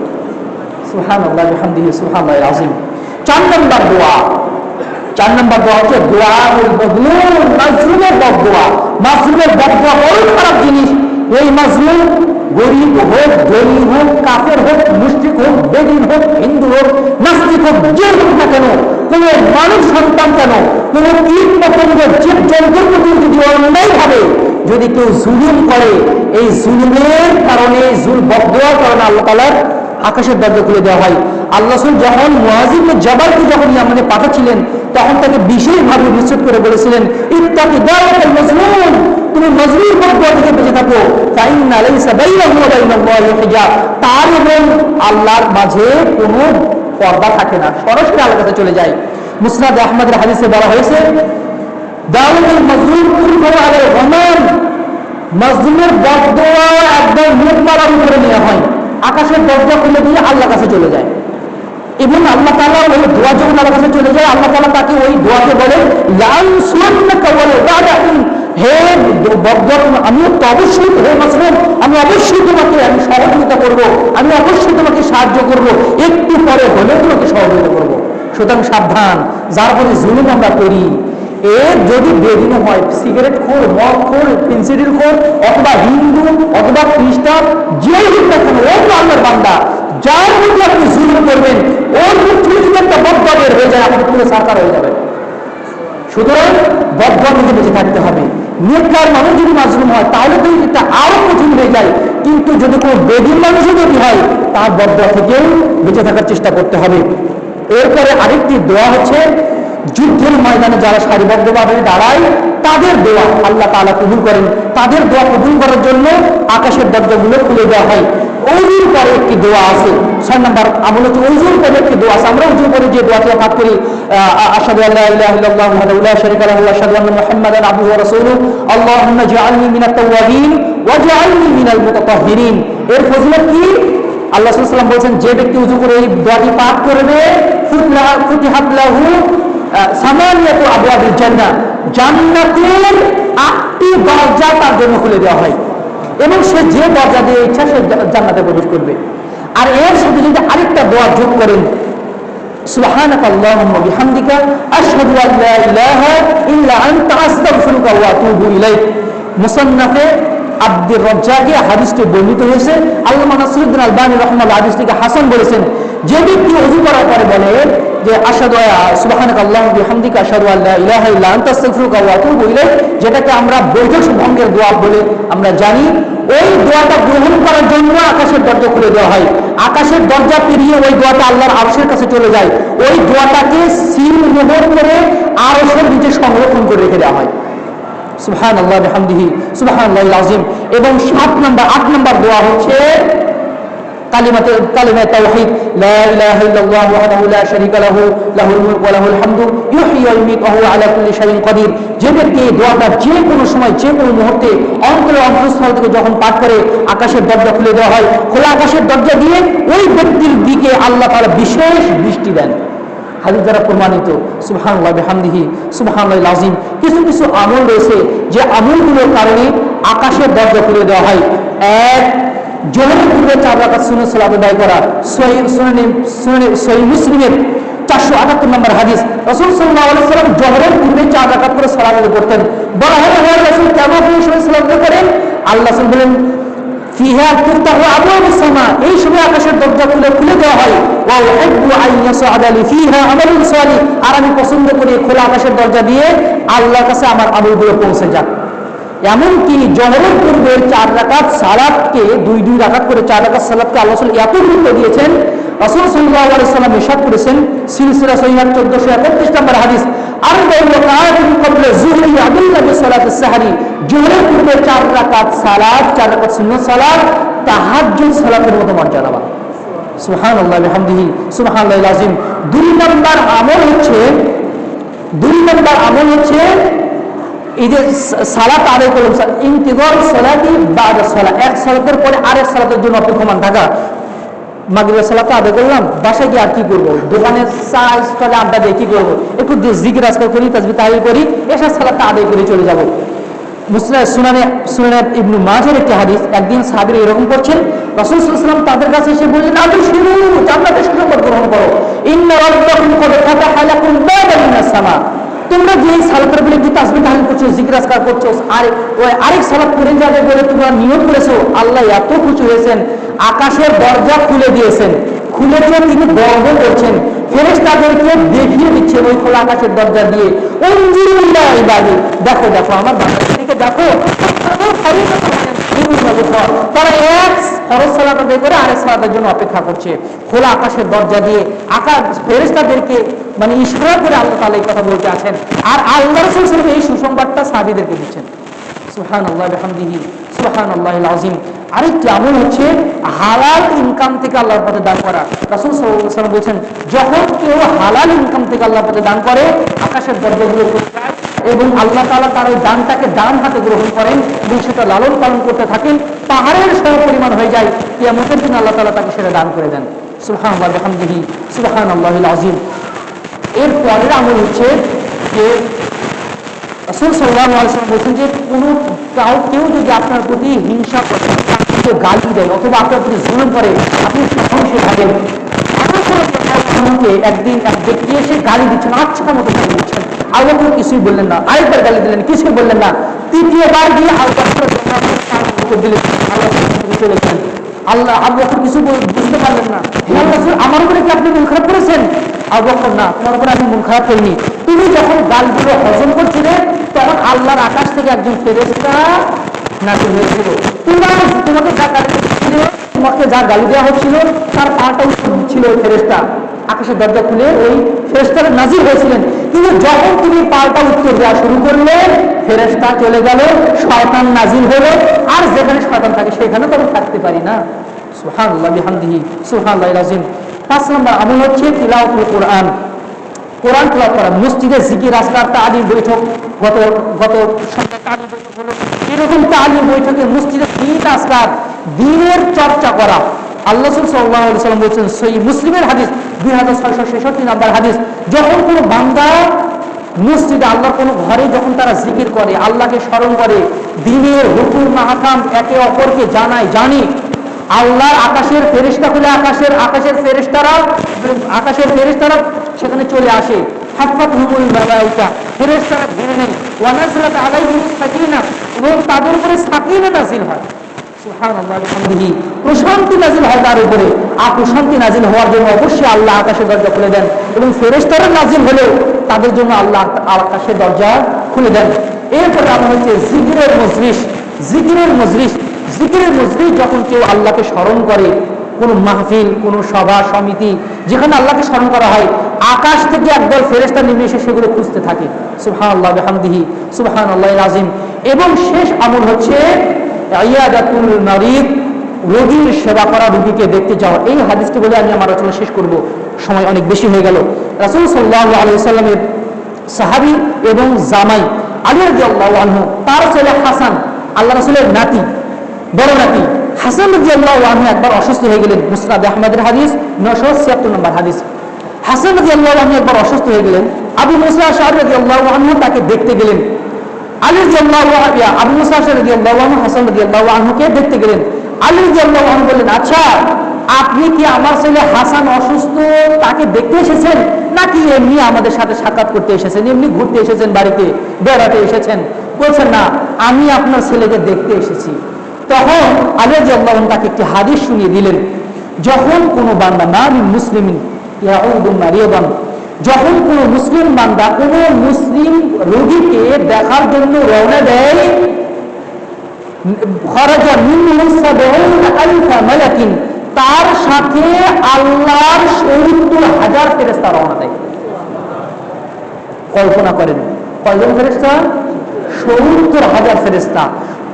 সুবহানাল্লাহ বিহামদিহি সুবহানাল্লাহিল আযীম। 4 নম্বর দোয়া হচ্ছে দোয়াউল মাজলুম, মাজলুমের বদদোয়া। মাজলুমের বদদোয়া বড় খারাপ জিনিস। এই মাজলুম গরিব হোক, ধনী হোক, কাফের হোক, মুশরিক হোক, বেদিন হোক, হিন্দু হোক, নাস্তিক হোক, যে হোক না কেন, কোন মানুষ সন্তান কেন, কোন কীট পতঙ্গ, জীব জন্তুর প্রতি যদি অন্যায় ভাবে যদি কেউ জুলুম করে, এই জুলুমের কারণে, বদদোয়ার কারণে আল্লাহ তাআলার আকাশের দরজা খুলে দেওয়া হয়। আল্লাহ রাসূল যখন মুআয ইবনে জাবালকে যখন ইয়ামানে পাঠাচ্ছিলেন, তখন তাকে বিশেষভাবে নিষেধ করে বলেছিলেন, ইত্তাকি দাওয়াতাল মাজলুম, তুমি মজবুর বদদুয়া থেকে বেঁচে থাকো, ফাইন্না লাইসা বাইনাহু ওয়া বাইনাল্লাহি হিজাব, তার এবং আল্লাহর মাঝে কোনো পর্দা থাকে না, সরাসরি আল্লাহর কাছে চলে যায়। মুসনাদ আহমদের হাদিসে বলা হয়েছে, দাউদুল মাজলুম তুরফা আলাইহি গমাম, মাজলুমের বদদুয়া একদম মুখ মারার উপরে নেওয়া হয়, আকাশের দরজা খুলে দিয়ে আল্লাহর কাছে চলে যায়। এবং আল্লাহ তাআলা ওই দোয়া যখন আল্লাহর কাছে চলে যায়, আল্লাহ তাআলা তাকে ওই দোয়াকে বলেন লাউসুন্নাকা ওয়াল বাদাহুম, হে বদদুয়া আমি তো অবশ্যই, হে মাজলুম আমি অবশ্যই তোমাকে আমি সহযোগিতা করব, আমি অবশ্যই তোমাকে সাহায্য করব, একটু পরে হলেও তোমাকে সহযোগিতা করব। সুতরাং সাবধান, যার প্রতি জুলুম আমরা করি, এর যদি বেদিন হয়, সিগারেট খোর, মদ খোর, পেন্সিডিল খোর, অথবা হিন্দু অথবা খ্রিস্টান, যেই হোক না কেন, ও তো আল্লাহর বান্দা, যার মধ্যে আপনি জুলুম করবেন ওর মধ্যে যদি একটা বদদুয়া বের হয়ে যায়, আপনি পুরো সাকার হয়ে যাবেন। সুতরাং বদদুয়া থেকে বেঁচে থাকতে হবে। নেককার মানুষ যদি মাজলুম হয় তাহলে তো এটা আরো কঠিন হয়ে যায়, কিন্তু যদি কোনো বেদিন মানুষও যদি হয়, তার বদদুয়া থেকেও বেঁচে থাকার চেষ্টা করতে হবে। এরপরে আরেকটি দোয়া হচ্ছে, যুদ্ধের ময়দানে যারা সারিবদ্ধভাবে দাঁড়ায় তাদের দোয়া আল্লাহ তাআলা কবুল করেন। তাদের দোয়া কবুল করার জন্য আকাশের দরজাগুলো খুলে দেওয়া হয়। ওযুর পরে একটি দোয়া আছে, 6 নম্বর আমল হচ্ছে ওযুর পরে একটি দোয়া আছে। আমরা ওযু পরে যে দোয়াটি পাঠ করি, আশহাদু আল্লা ইলাহা ইল্লাল্লাহু ওয়াহদাহু লা শারীকা লাহু ওয়া আশহাদু আন্না মুহাম্মাদান আবদুহু ওয়া রাসূলুহু, আল্লাহুম্মা ইজআলনি মিনাত তাওয়াবিন ওয়াজআলনি মিনাল মুতাতাহহিরিন। এর ফজিলত কি? আল্লাহ সাল্লাল্লাহু আলাইহি ওয়াসাল্লাম বলেছেন, যে ব্যক্তি ওযু করে এই দোয়াটি পাঠ করবে, ফুতিহাত লাহু সামানিয়াতু আবওয়াবিল জান্নাহ, জান্নাতের 8টি দরজা তার জন্য খুলে দেওয়া হয়, এবং সে যে দরজা দিয়ে ইচ্ছা সে জান্নাতে প্রবেশ করবে। আর এর সাথে যদি আরেকটা দোয়া যোগ করেন, সুবহানাকা আল্লাহুম্মা বিহামদিকা আশহাদু আল্লা ইলাহা ইল্লা আনতা আস্তাগফিরুকা ওয়া আতুবু ইলাইক। মুসান্নাফে আব্দুর রাজ্জাকে হাদিসটি বর্ণিত হয়েছে। আল্লামা নাসিরুদ্দিন আলবানী রাহমাহুল্লাহ হাদিসটিকে হাসান বলেছেন। যে ব্যক্তি ওযু করার পরে বলে যে আশহাদু সুবহানাকা আল্লাহুম্মা বিহামদিকা আশহাদু আল্লা ইলাহা ইল্লা আনতা আস্তাগফিরুকা ওয়া আতুবু ইলাইক, যেটাকে আমরা বৈঠক ভঙ্গের দোয়া বলে আমরা জানি, ওই দোয়াটা গ্রহণ করার জন্য আকাশের দরজা খুলে দেওয়া হয়। আকাশের দরজা পেরিয়ে ওই দোয়াটা আল্লাহর আরশের কাছে চলে যায়। ওই দোয়াটাকে সিল মোহর করে আরশের নিচে সংরক্ষণ করে রেখে দেওয়া হয়। সুবহানাল্লাহ বিহামদিহি সুবহানাল্লাহিল আযীম। এবং 8 নম্বর দোয়া হচ্ছে কালিমা তাওহীদ, লা ইলাহা ইল্লাল্লাহু ওয়াহদাহু লা শারীকা লাহু লাহুল মুলকু ওয়া লাহুল হামদু ইউহয়ী ওয়া ইউমীতু ওয়া হুয়া আলা কুল্লি শাইইন কাদির। যে ব্যক্তি এই দোয়াটা যে কোনো সময় যে কোনো মুহূর্তে অন্তরস্থল থেকে যখন পাঠ করে, আকাশের দরজা খুলে দেওয়া হয়। খোলা আকাশের দরজা দিয়ে ওই ব্যক্তির দিকে আল্লাহ তাআলা বিশেষ দৃষ্টি দেন। হাদিস দ্বারা প্রমাণিত। সুবহানাল্লাহ বিহামদিহি সুবহানাল্লাহিল আযীম। কিছু কিছু আমল রয়েছে যে আমলগুলোর কারণে আকাশের দরজা খুলে দেওয়া হয়। এক, জোহরের পূর্বে 4 রাকাত সুন্নাত সালাত আদায় করা। সহিহ মুসলিমের 478 নম্বর হাদিস, রাসূল সাল্লাল্লাহু আলাইহি ওয়াসাল্লাম জোহরের পূর্বে 4 রাকাত করে সালাত আদায় করতেন। বলা হয় রাসূল কেমন সময় সালাত আদায় করেন? আল্লাহ রাসূল বলেন, ফিহা তুফতাহু আবওয়াবুস সামা, এই সময় আকাশের দরজা খুলে দেওয়া হয়। ওয়া উহিব্বু আন ইয়াসআদা লি ফিহা আমালুন সালিহ, আর আমি পছন্দ করি খোলা আকাশের দরজা দিয়ে আল্লাহর কাছে আমার আমলগুলো পৌঁছে যাক। এমনকি জোহরের পূর্বে 4 রাকাত সালাতকে 2 রাকাত করে 4 রাকাত সালাতকে আল্লাহ রাসূল এত গুরুত্ব দিয়েছেন। রাসূল সাল্লাল্লাহু আলাইহি ওয়াসাল্লাম ইরশাদ করেছেন, সিলসিলা সহিহ 1431 নম্বর হাদিস, আরবাউ রাকাআতিন ক্বাবলা যুহরি আদিল্লা বিসালাতিস সাহরি, জোহরের পূর্বে 4 রাকাত সালাত, 4 রাকাত সুন্নাত সালাত তাহাজ্জুদ সালাতের মতো মর্যাদাবান। সুবহানাল্লাহ বিহামদিহি সুবহানাল্লাহিল আযীম। 2 নম্বর আমল হচ্ছে এই যে সালাত আদায় করলাম, ইন্তিজার সালাতি বাদা সালাত, এক সালাতের পরে আরেক সালাতের জন্য অপেক্ষমান থাকা। মাগরিবের সালাত আদায় করলাম, বাসায় গিয়ে আর কি করবো, দোকানে চা স্টলে আড্ডা দিয়ে কি করবো, একটু জিকির আজকাল করি, তাসবিহ তাহলিল করি, এসব সালাতটা আদায় করে চলে যাবো। সুনানে ইবনে মাজার একটি হাদিস, একদিন সাহাবীরা এরকম করছেন, রাসূল সাল্লাল্লাহু আলাইহি ওয়াসাল্লাম তাদের কাছে এসে বললেন, আদু শুরু, জান্নাতের সুসংবাদ গ্রহণ করো, ইন্না রাব্বাকুম ক্বাদ ফাতাহা লাকুম বাবান মিনাস সামা। তোমরা যে সালাতের বলে যে তাসবিহ তাহলিল করছো, জিকির আজকার করছো, আর ওই আরেক সালাত করে যাবে বলে তোমরা নিয়ত করেছো, আল্লাহ এত খুশি হয়েছেন, আকাশের দরজা খুলে দিয়েছেন। খুলে দিয়ে তিনি গর্ব করছেন, ফেরেশতাদেরকে দেখিয়ে দিচ্ছেন ওই খোলা আকাশের দরজা দিয়ে, উনজুরুল্লাহ ইবাদি, দেখো দেখো আমার বান্দাদেরকে দেখো, তারা এক ফরজ সালাত আদায় করে আরেক সালাতের জন্য অপেক্ষা করছে খোলা আকাশের দরজা দিয়ে। ফেরেশতাদেরকে মানে ইশারা করে আল্লাহ তাআলা এই কথা বলতে আছেন, আর আল্লাহ রাসূল সাল্লাল্লাহু আলাইহি ওয়াসাল্লাম এই সুসংবাদটা সাহাবীদেরকে দিচ্ছেন। সুবহানাল্লাহ বিহামদিহি সুবহানাল্লাহিল আযীম। আরেকটি আমল হচ্ছে হালাল ইনকাম থেকে আল্লাহর পথে দান করা। রাসূল সাল্লাল্লাহু আলাইহি ওয়াসাল্লাম বলেছেন, যখন কেউ হালাল ইনকাম থেকে আল্লাহর পথে দান করে, আকাশের দরজাগুলো খুলে যায় এবং আল্লাহ তাআলা তার ওই দানটাকে ডান হাতে গ্রহণ করেন এবং সেটা লালন পালন করতে থাকেন, পাহাড়ের সমপরিমাণ হয়ে যায়। কিয়ামতের দিন আল্লাহ তাআলা তাকে সেটা দান করে দেন। সুবহানাল্লাহ বিহামদিহি সুবহানাল্লাহিল আযীম। এর পরের আমল হচ্ছে যে রাসূল সাল্লাল্লাহু আলাইহি ওয়াসাল্লাম বলেছেন যে কেউ যদি আপনার প্রতি হিংসা করে, গালি দেয় অথবা আপনার প্রতি জুলুম করে, আপনি সহনশীল থাকেন। একদিন এক ব্যক্তি এসে গালি দিচ্ছেন, আচ্ছা মতো গালি দিচ্ছেন, আল্লাহ কিছুই বললেন না, আরেকবার গালি দিলেন, কিছুই বললেন না, তৃতীয়বার দিয়ে আল্লাহ দিলেন, আল্লাহ চলেছেন। আল্লাহ আবু বকর কিছু বুঝতে পারলেন না, আমার উপরে কি আপনি মন খারাপ করেছেন? আবু বকর, না, তোমার উপরে আমি মন খারাপ করিনি। তুমি যখন গালগুলো হজম করছিলে তখন আল্লাহর আকাশ থেকে একজন ফেরেশতা নাযিল হয়েছিল। তোমাকে যা গালি দিচ্ছিল, তোমাকে যা গালি দেওয়া হচ্ছিল, তার পাটা উত্তর দিচ্ছিল ওই ফেরেশতা। আকাশের দরজা খুলে ওই ফেরেশতারা নাযিল হয়েছিলেন। কিন্তু যখন তুমি পাল্টা উত্তর দেওয়া শুরু করলে, ফেরেশতা চলে গেল, শয়তান নাযিল হলো, আর যেখানে শয়তান থাকে সেখানে তো আমি থাকতে পারি না। সুবহানাল্লাহ বিহামদিহি সুবহানাল্লাহিল আযীম। 5 নম্বর আমল হচ্ছে তিলাওয়াতুল কোরআন। কোরআন তেলাওয়াত করা। মসজিদে জিকির আজকার তালিম বৈঠক, গত সন্ধ্যায় তালিম বৈঠক হলো, এরকম তালিম বৈঠকে মসজিদে দিন আজকার দিনের চর্চা করা। আল্লাহ সাল্লাল্লাহু আলাইহি ওয়াসাল্লাম বলেছেন, সহিহ মুসলিমের হাদিস 2666 নম্বর হাদিস, যখন কোনো বান্দা মসজিদে আল্লাহর কোনো ঘরে যখন তারা জিকির করে, আল্লাহকে স্মরণ করে, দিনের হুকুম মাহকাম একে অপরকে জানে, আল্লাহর আকাশের ফেরেশতা খুলে আকাশের ফেরেশতারা সেখানে চলে আসে, হাফাতহুমুল মালায়েকা, ফেরেশতারা ঘিরে নেয়, ওয়া নাযলাত আলাইহিম সাকিনা, এবং তাদের উপরে সাকিনা নাযিল হয়। সুবহানাল্লাহ বিহামদিহি, প্রশান্তি নাযিল হয় তার উপরে। আর প্রশান্তি নাযিল হওয়ার জন্য অবশ্যই আল্লাহ আকাশের দরজা খুলে দেন, এবং ফেরেশতারা নাযিল হলেও তাদের জন্য আল্লাহ আকাশের দরজা খুলে দেন। এরপরে আমরা হচ্ছে জিকিরের মজলিস। জিকিরের মজলিস যখন কেউ আল্লাহকে স্মরণ করে, কোন মাহফিল, কোন সভা সমিতি যেখানে আল্লাহকে স্মরণ করা হয়, আকাশ থেকে একদল ফেরেশতা নেমে এসে সেগুলো খুঁজতে থাকে। সুবহানাল্লাহ বিহামদিহি সুবহানাল্লাহিল আযীম। এবং শেষ আমল হচ্ছে ইয়াদাতুল মারিদ, রোগীর সেবা করা, রোগীকে দেখতে যাওয়া। এই হাদিসটি বলে আমি আমার আলোচনা শেষ করব, সময় অনেক বেশি হয়ে গেল। রাসূল সাল্লাল্লাহু আলাইহি ওয়াসাল্লামের সাহাবী এবং জামাই আলী রাদিয়াল্লাহু আনহু, তার ছেলে হাসান, আল্লাহ রাসূলের নাতি, বড় নাতি হাসান রাদিয়াল্লাহু আনহু একবার অসুস্থ হয়ে গেলেন। মুসনাদ আহমদের হাদিস 976 নম্বর হাদিস। হাসান রাদিয়াল্লাহু আনহু একবার অসুস্থ হয়ে গেলেন। আবু মুসা আশআরী রাদিয়াল্লাহু আনহু তাকে দেখতে গেলেন। আলী রাদিয়াল্লাহু আনহু, আবু মুসা আশআরী রাদিয়াল্লাহু আনহু হাসান রাদিয়াল্লাহু আনহুকে দেখতে গেলেন। আলী রাদিয়াল্লাহু আনহু বললেন, আচ্ছা, আপনি কি আমার ছেলে হাসান অসুস্থ তাকে দেখতে এসেছেন, নাকি এমনি আমাদের সাথে সাক্ষাৎ করতে এসেছেন, এমনি ঘুরতে এসেছেন, বাড়িতে বেড়াতে এসেছেন? বলছেন, না, আমি আপনার ছেলেকে দেখতে এসেছি। তখন আলী রাদিয়াল্লাহু আনহু তাকে একটি হাদিস শুনিয়ে দিলেন, যখন কোনো বান্দা নারী মুসলিমিন ইয়াউদু মারিয়াদান, যখন কোনো মুসলিম বান্দা কোনো মুসলিম রোগীকে দেখার জন্য রওনা দেয়, খরাজা মিনহু ৭০,০০০ মালাকিন, তার সাথে আল্লাহর ৭০,০০০ ফেরেশতা রওনা দেয়। কল্পনা করেন, কয়জন ফেরেশতা? ৭০,০০০ ফেরেশতা।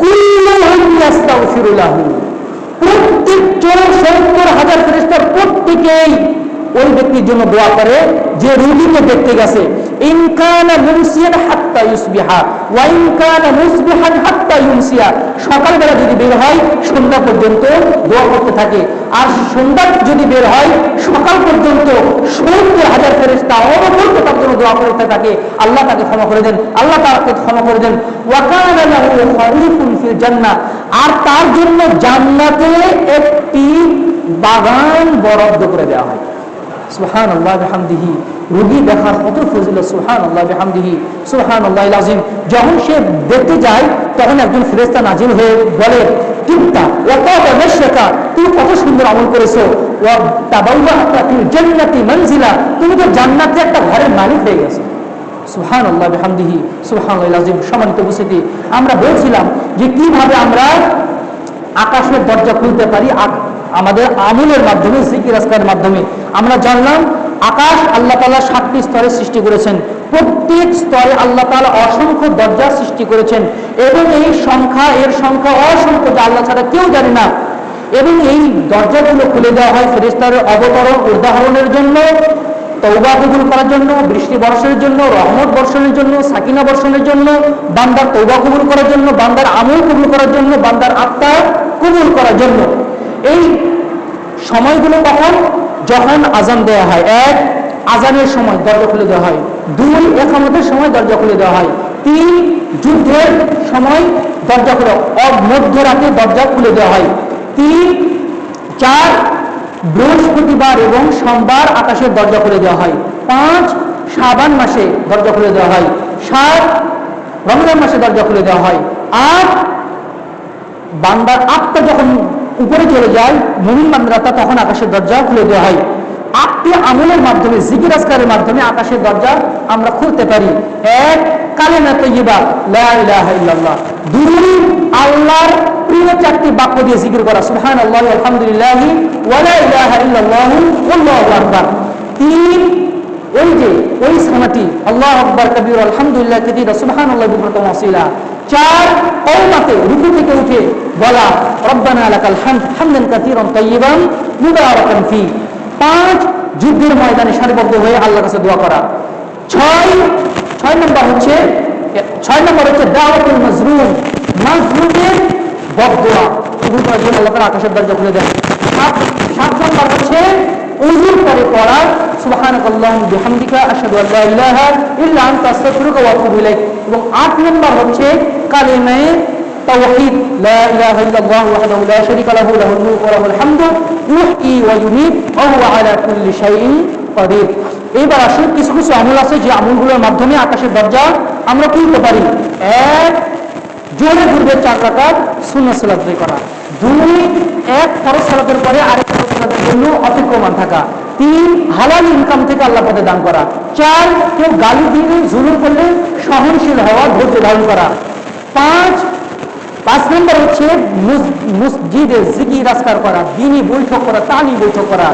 কুল্লুহুম ইস্তাগফিরু লাহু, প্রত্যেকজন ৭০,০০০ ফেরেশতা প্রত্যেকেই ওই ব্যক্তির জন্য দোয়া করে যে রোগীকে দেখতে গেছে। ইন কানা মুমসিয়ান হাত্তা ইউসবিহা ওয়া ইন কানা মুসবিহান হাত্তা ইউমসিয়া, সকালবেলা যদি বের হয় সন্ধ্যা পর্যন্ত দোয়া করতে থাকে, আর সন্ধ্যা যদি বের হয় সকাল পর্যন্ত ৭০,০০০ ফেরেশতা অনবরত তার জন্য দোয়া করতে থাকে, আল্লাহ তাকে ক্ষমা করে দেন, আল্লাহ তাকে ক্ষমা করে দেন। ওয়া কানা লাহু খারিফুন ফিল জান্নাহ, আর তার জন্য জান্নাতে একটি বাগান বরাদ্দ করে দেওয়া হয়। সুবহানাল্লাহ বিহামদিহি, রোগী দেখার কত ফজিলত! সুবহানাল্লাহ বিহামদিহি সুবহানাল্লাহিল আযীম। যখন সে দেখতে যায় তখন একজন ফেরেশতা নাজিল হয়ে বলে, তিবতা ওয়া তাবা মাশাকা, তুমি কত সুন্দর আমল করেছো, ওয়া তাবাওয়াতা ফিল জান্নাতি মানজিলা, তুমি তো জান্নাতে একটা ঘরের মালিক হয়ে গেছো। সুবহানাল্লাহ বিহামদিহি সুবহানাল্লাহিল আযীম। সম্মানিত উপস্থিতি, আমরা বলছিলাম যে কিভাবে আমরা আকাশের দরজা খুলতে পারি আমাদের আমলের মাধ্যমে, জিকির আজকারের মাধ্যমে। আমরা জানলাম আকাশ আল্লাহ তাআলা 7টি স্তরে সৃষ্টি করেছেন। প্রত্যেক স্তরে আল্লাহ তাআলা অসংখ্য দরজা সৃষ্টি করেছেন এবং এর সংখ্যা অসংখ্য, যা আল্লাহ ছাড়া কেউ জানে না। এবং এই দরজাগুলো খুলে দেওয়া হয় ফেরেশতাদের অবতরণ উদাহরণের জন্য, তওবা কবুল করার জন্য, বৃষ্টি বর্ষণের জন্য, রহমত বর্ষণের জন্য, সাকিনা বর্ষণের জন্য, বান্দার তওবা কবুল করার জন্য, বান্দার আমল কবুল করার জন্য, বান্দার আত্মা কবুল করার জন্য। এই সময়গুলো কখন? যখন আজান দেওয়া হয়। এক, আজানের সময় দরজা খুলে দেওয়া হয়। দুই, ইকামতের সময় দরজা খুলে দেওয়া হয়। তিন, যুদ্ধের সময় দরজা খুলে, মধ্যরাতে দরজা খুলে দেওয়া হয়। তিন, চার, বৃহস্পতিবার এবং সোমবার আকাশের দরজা খুলে দেওয়া হয়। পাঁচ, শাবান মাসে দরজা খুলে দেওয়া হয়। সাত, রমজান মাসে দরজা খুলে দেওয়া হয়। আট, বান্দার আত্মা যখন উপরে চলে যায়, মুমিন বান্দারা, তখন আকাশের দরজা খুলে দেওয়া হয়। আটটি আমলের মাধ্যমে, জিকির আজকারের মাধ্যমে আকাশের দরজা আমরা খুলতে পারি। এক, কালেমা তাইয়্যিবা লা ইলাহা ইল্লাল্লাহ। দুই, আল্লাহর প্রিয় চারটি বাক্য দিয়ে জিকির করা, সুবহানাল্লাহি আলহামদুলিল্লাহি ওয়া লা ইলাহা ইল্লাল্লাহু আল্লাহু আকবার। তিন, ওই সানাটি আল্লাহু আকবার কবীর আলহামদুলিল্লাহ কাসীরা সুবহানাল্লাহি বুকরাতান ওয়া আসীলা। চার, কওমাতে রুকু থেকে উঠে বলা রব্বানা লাকাল হামদ হামদান কাসীরান তাইয়্যিবান মুবারাকান ফি। পাঁচ, যুদ্ধের ময়দানে সারিবদ্ধ হয়ে আল্লাহর কাছে দোয়া করা। ছয় নম্বর হচ্ছে দাওয়াতুল মাজলুম, মাজলুমের বদদোয়া কবুল করার জন্য আল্লাহ তাআলা আকাশের দরজা খুলে দেন। সাত নম্বর হচ্ছে ওযুর পরে পড়া সুবহানাকাল্লাহুম্মা বিহামদিকা আশহাদু আল্লা ইলাহা ইল্লা আনতা আস্তাগফিরুকা ওয়া আতুবু ইলাইক। এবং আট নম্বর হচ্ছে কালিমায়ে তাওহীদ, লা ইলাহা ইল্লাল্লাহু ওয়াহদাহু লা শারীকা লাহু লাহুল মুলকু ওয়া লাহুল হামদু ইউহয়ী ওয়া ইউমীত ওয়া হুয়া আলা কুল্লি শাইইন কাদির। এবার আসুন, কিছু কিছু আমল আছে যে আমলগুলোর মাধ্যমে আকাশের দরজা আমরা খুলতে পারি। এক, জোরে ঘুরবে 4 রাকাত সুন্নাত সালাত আদায় করা। দুই, এক ফরজ সালাতের পরে আরেক ফরজ সালাতের জন্য অপেক্ষমান থাকা। তিন, হালাল ইনকাম থেকে আল্লাহ পথে দান করা। চার, কেউ গালি দিয়ে জুলুম করলে সহনশীল হওয়া, ধৈর্য ধারণ করা। পাঁচ নম্বর হচ্ছে মসজিদে জিকির আজকার করা, দ্বীনি বৈঠক করা, তানি বৈঠক করা।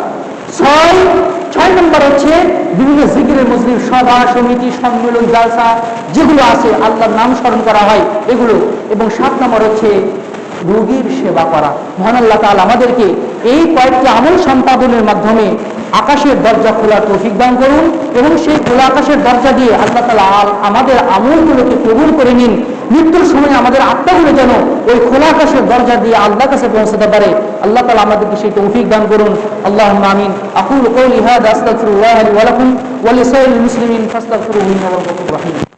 ছয় নম্বর হচ্ছে বিভিন্ন জিকিরের মজলিস, সভা সমিতি, সম্মেলন, জালসা যেগুলো আছে আল্লাহর নাম স্মরণ করা হয় এগুলো। এবং 7 নম্বর হচ্ছে রোগীর সেবা করা। মহান আল্লাহ তাআলা আমাদেরকে এই কয়েকটি আমল সম্পাদনের মাধ্যমে আকাশের দরজা খোলার তৌফিক দান করুন এবং সেই খোলা আকাশের দরজা দিয়ে আল্লাহ তাআলা আমাদের আমলগুলোকে কবুল করে নিন। মৃত্যুর সময় আমাদের আত্মাগুলো যেন ওই খোলা আকাশের দরজা দিয়ে আল্লাহর কাছে পৌঁছাতে পারে। আল্লাহ তাআলা আমাদেরকে সেই তৌফিক দান করুন। আল্লাহুম্মা আমিন। আকুলু কওলি হাযা আস্তাগফিরুল্লাহ লি ওয়া লাকুম ওয়া লিসাইরিল মুসলিমিন ফাস্তাগফিরুহু ইন্নাহু হুয়াল গফুরুর রহিম।